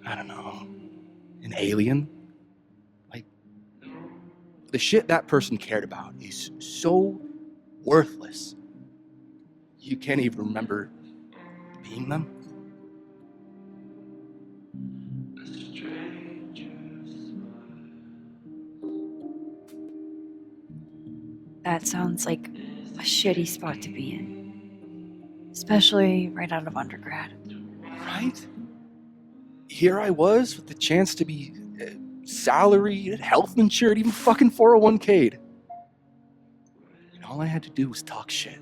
I don't know, an alien? Like, the shit that person cared about is so worthless. You can't even remember being them? That sounds like a shitty spot to be in. Especially right out of undergrad. Right? Here I was with the chance to be salaried, health insured, even fucking 401k'd. And all I had to do was talk shit.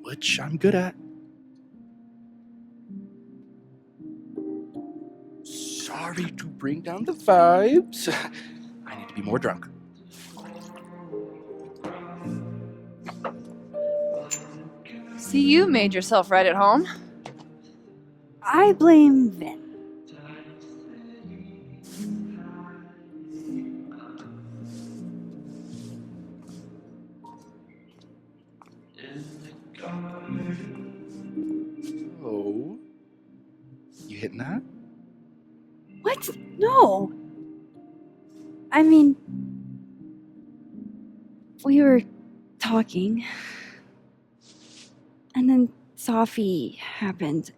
Which I'm good at. Sorry to bring down the vibes. I need to be more drunk. See, you made yourself right at home. I blame Vin. Oh. You hitting that? What? No. I mean, we were talking, and then Sophie happened.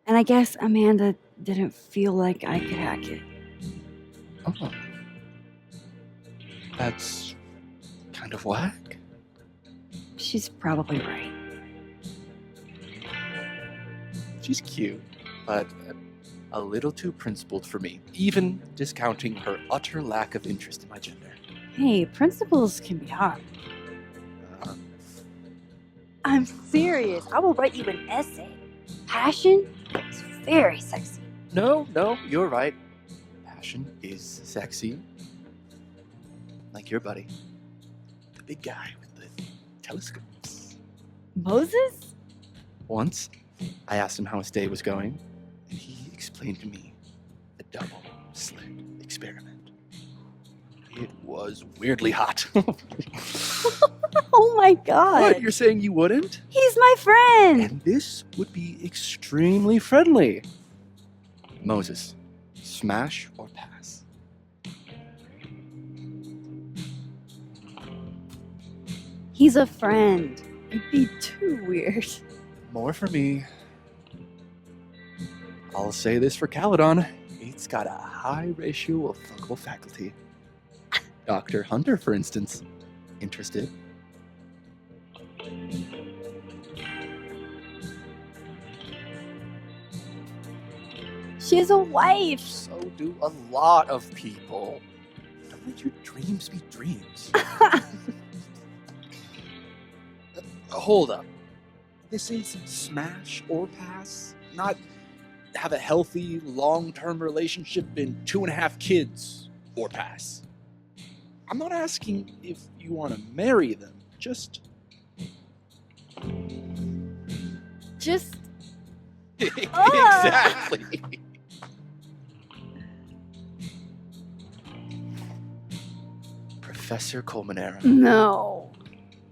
And I guess Amanda didn't feel like I could hack it. Oh. That's kind of whack. She's probably right. She's cute, but a little too principled for me, even discounting her utter lack of interest in my gender. Hey, principles can be hot. I'm serious. I will write you an essay. Passion is very sexy. No, you're right. Passion is sexy. Like your buddy. The big guy with the telescopes. Moses? Once, I asked him how his day was going, and he explained to me the double slit experiment. It was weirdly hot. Oh my god. What, you're saying you wouldn't? He's my friend. And this would be extremely friendly. Moses, smash or pass? He's a friend. It'd be too weird. More for me. I'll say this for Caledon. It's got a high ratio of fuckable faculty. Dr. Hunter, for instance. Interested? She has a wife. So do a lot of people. Don't let your dreams be dreams. Hold up. This is smash or pass, not have a healthy, long-term relationship and 2.5 kids or pass. I'm not asking if you want to marry them, just... Exactly. Professor Colmenero. No.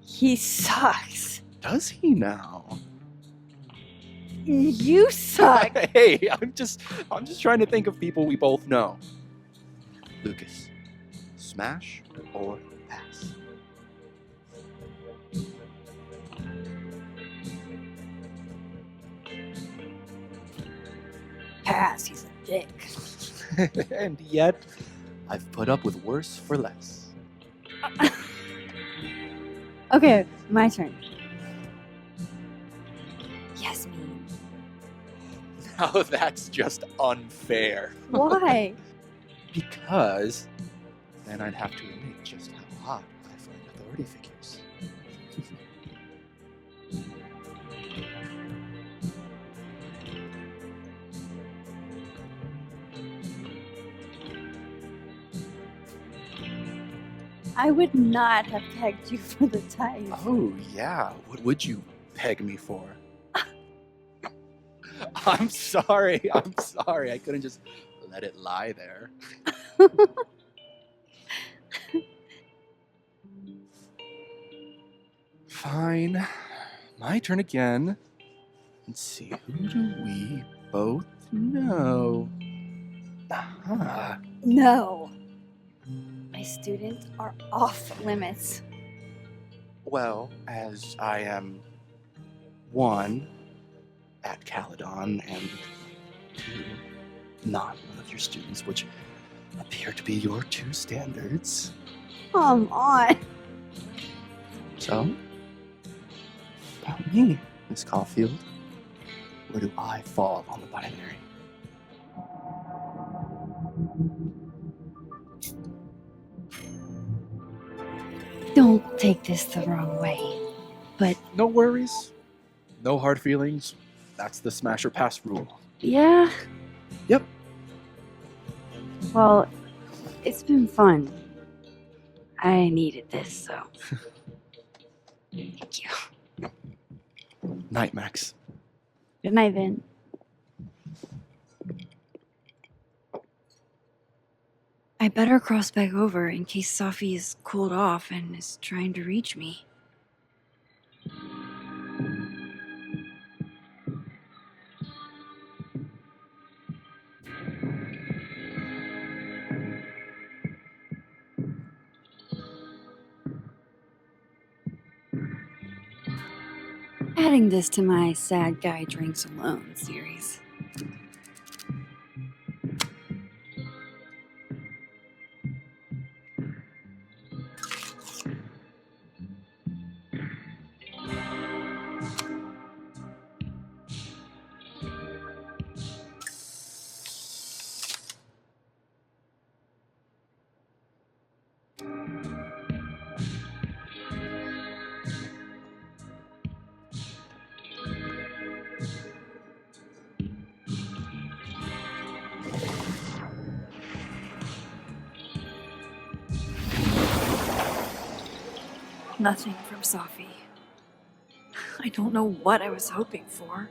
He sucks. Does he now? You suck. Hey, I'm just trying to think of people we both know. Lucas, smash or pass? Pass, he's a dick. And yet, I've put up with worse for less. Okay, my turn. Yasmin. Now that's just unfair. Why? Because then I'd have to admit just how hot I find authority figures. I would not have pegged you for the tithe. Oh, yeah. What would you peg me for? I'm sorry. I'm sorry. I couldn't just let it lie there. Fine. My turn again. Let's see. Who do we both know? Aha. No. My students are off limits. Well, as I am one at Caledon and two not one of your students, which appear to be your two standards. Come on. So, about me, Miss Caulfield, where do I fall on the binary? Don't take this the wrong way, but No worries. No hard feelings. That's the smash or pass rule. yeah. Yep. Well, it's been fun. I needed this, so. Thank you. Night, Max. Good night, Vin. I better cross back over in case Safi is cooled off and is trying to reach me. Adding this to my Sad Guy Drinks Alone series. Nothing from Safi. I don't know what I was hoping for.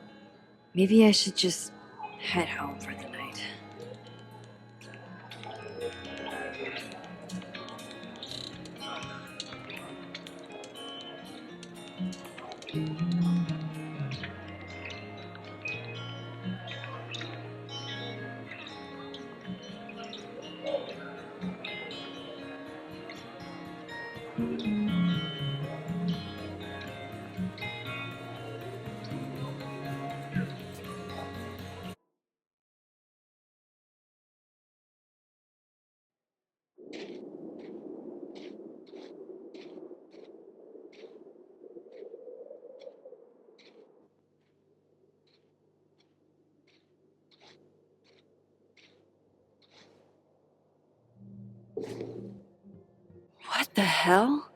Maybe I should just head home for the night. What the hell?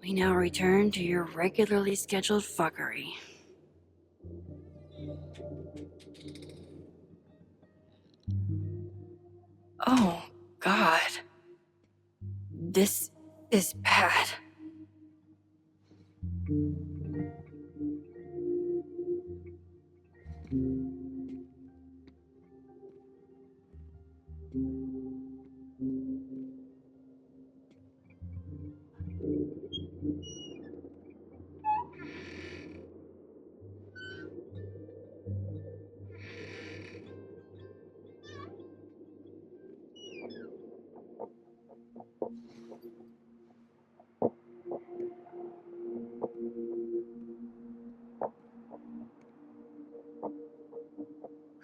We now return to your regularly scheduled fuckery. Oh, God. This is bad.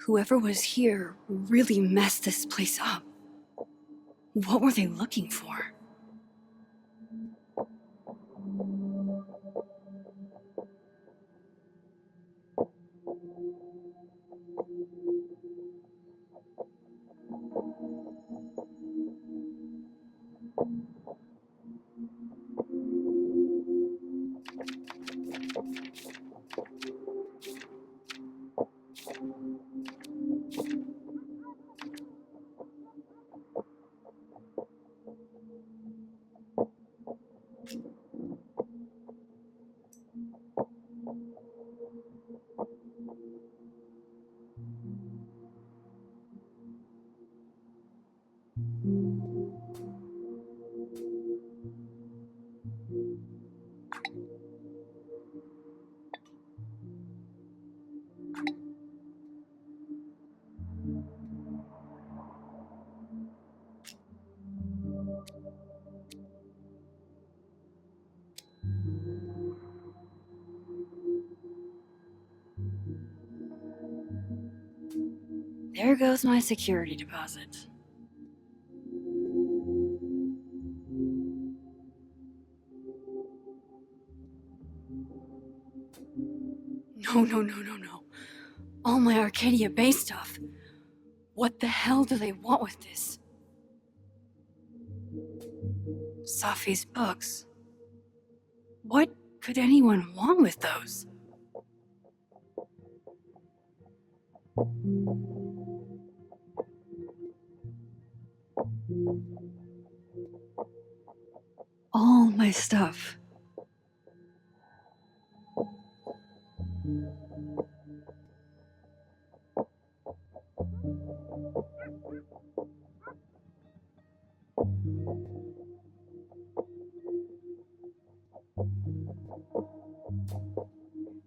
Whoever was here really messed this place up. What were they looking for? there goes my security deposit. No. All my Arcadia Bay stuff. What the hell do they want with this? Safi's books. What could anyone want with those? All my stuff.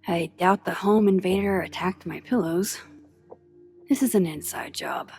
I doubt the home invader attacked my pillows. This is an inside job.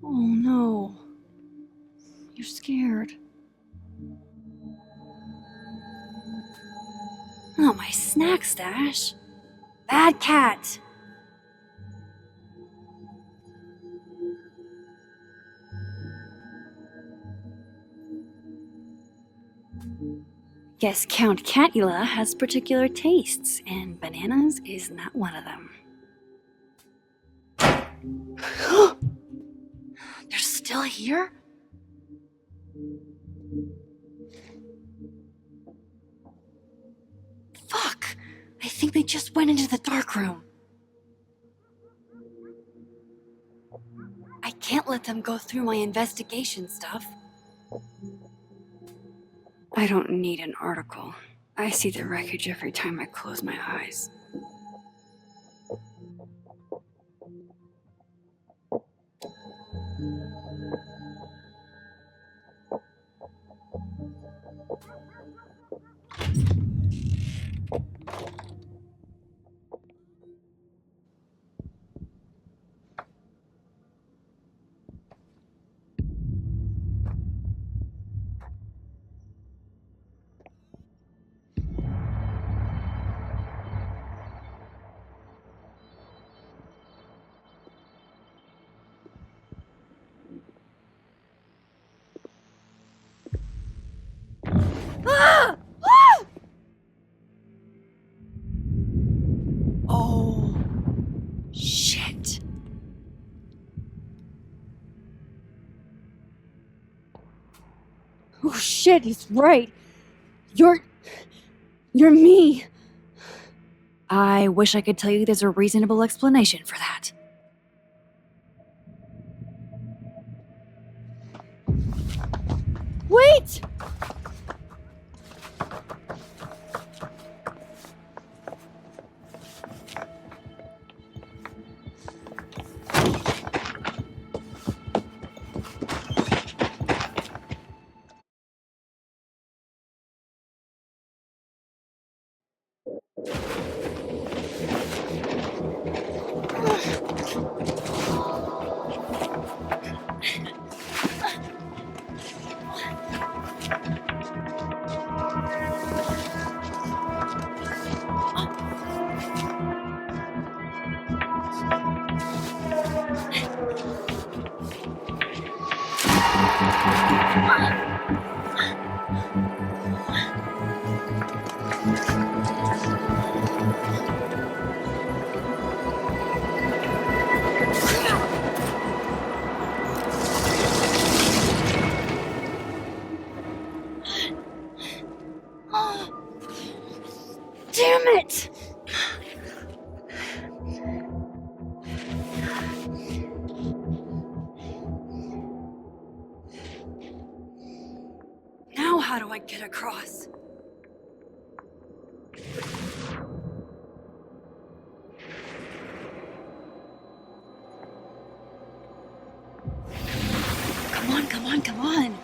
Oh no. You're scared. Oh, my snack stash. Bad cat. Guess Count Catula has particular tastes, and bananas is not one of them. They're still here? Fuck! I think they just went into the dark room. I can't let them go through my investigation stuff. I don't need an article. I see the wreckage every time I close my eyes. Ah! Ah! Oh, shit. Oh shit, he's right. You're me. I wish I could tell you there's a reasonable explanation for that. Wait! Damn it! Now how do I get across? Come on, come on, come on.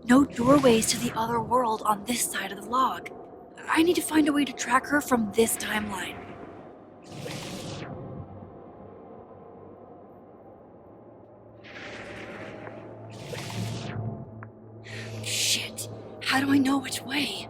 No doorways to the other world on this side of the log. I need to find a way to track her from this timeline. Shit, how do I know which way?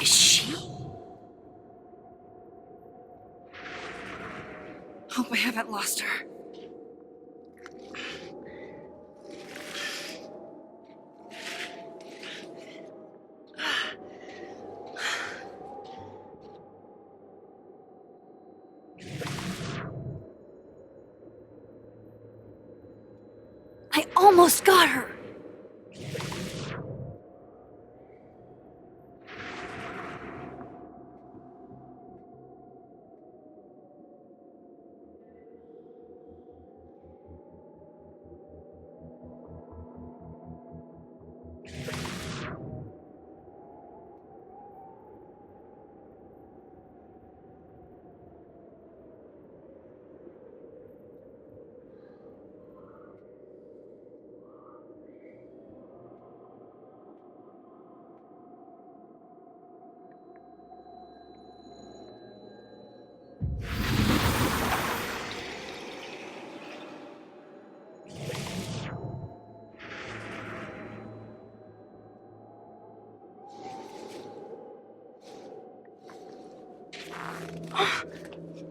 Is she? Hope I haven't lost her. I almost got her!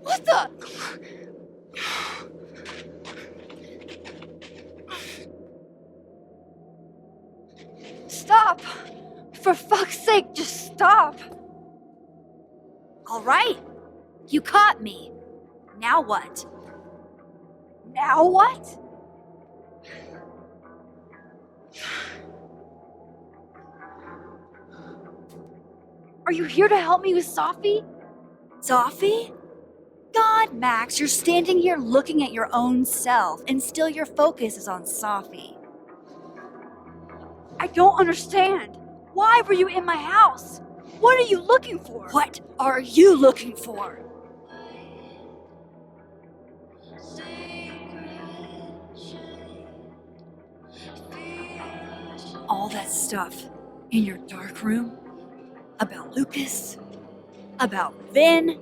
What the? Stop! For fuck's sake, just stop! All right. You caught me. Now what? Now what? Are you here to help me with Sophie? Sophie? God, Max, you're standing here looking at your own self, and still your focus is on Sophie. I don't understand. Why were you in my house? What are you looking for? What are you looking for? All that stuff in your dark room about Lucas, about Vin,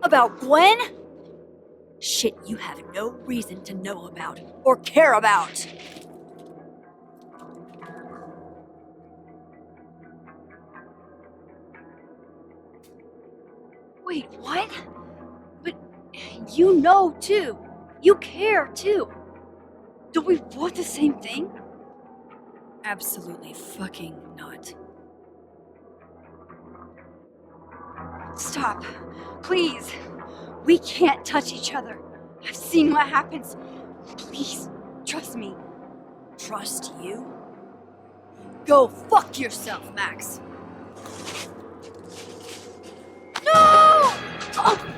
about Gwen? Shit you have no reason to know about or care about. Wait, what? But you know too. You care too. Don't we want the same thing? Absolutely fucking not. Stop. Please. We can't touch each other. I've seen what happens. Please, trust me. Trust you? Go fuck yourself, Max. No! Oh!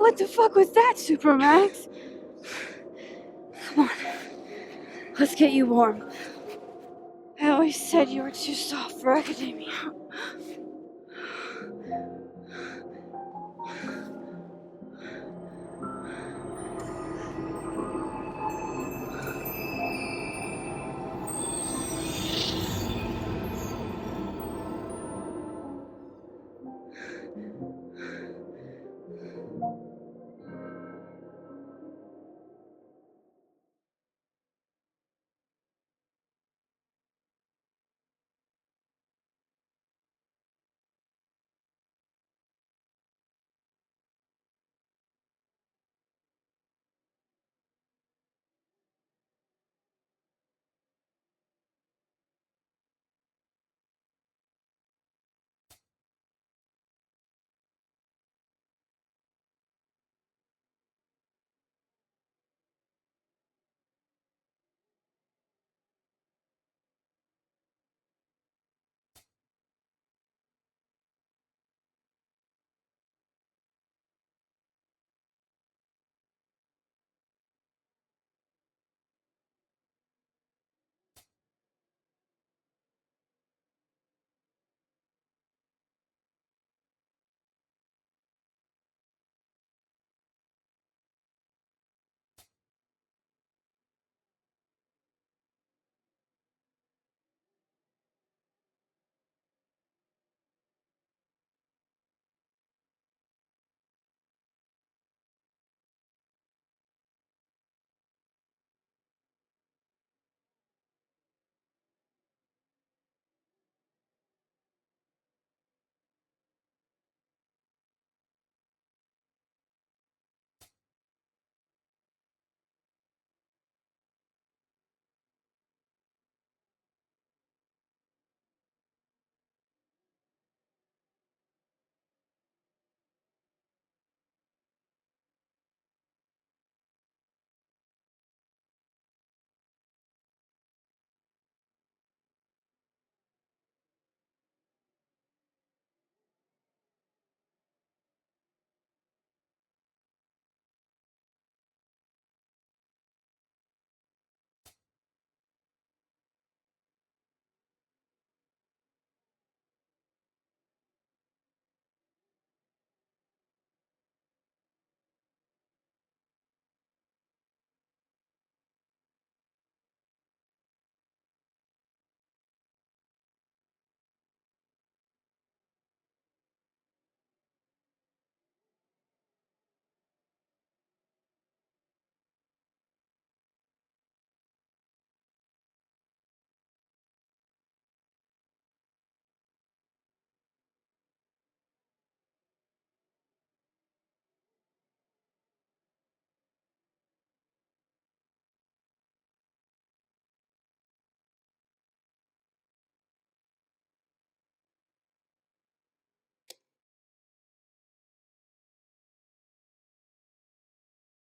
What the fuck was that, Supermax? Come on. Let's get you warm. I always said you were too soft for academia.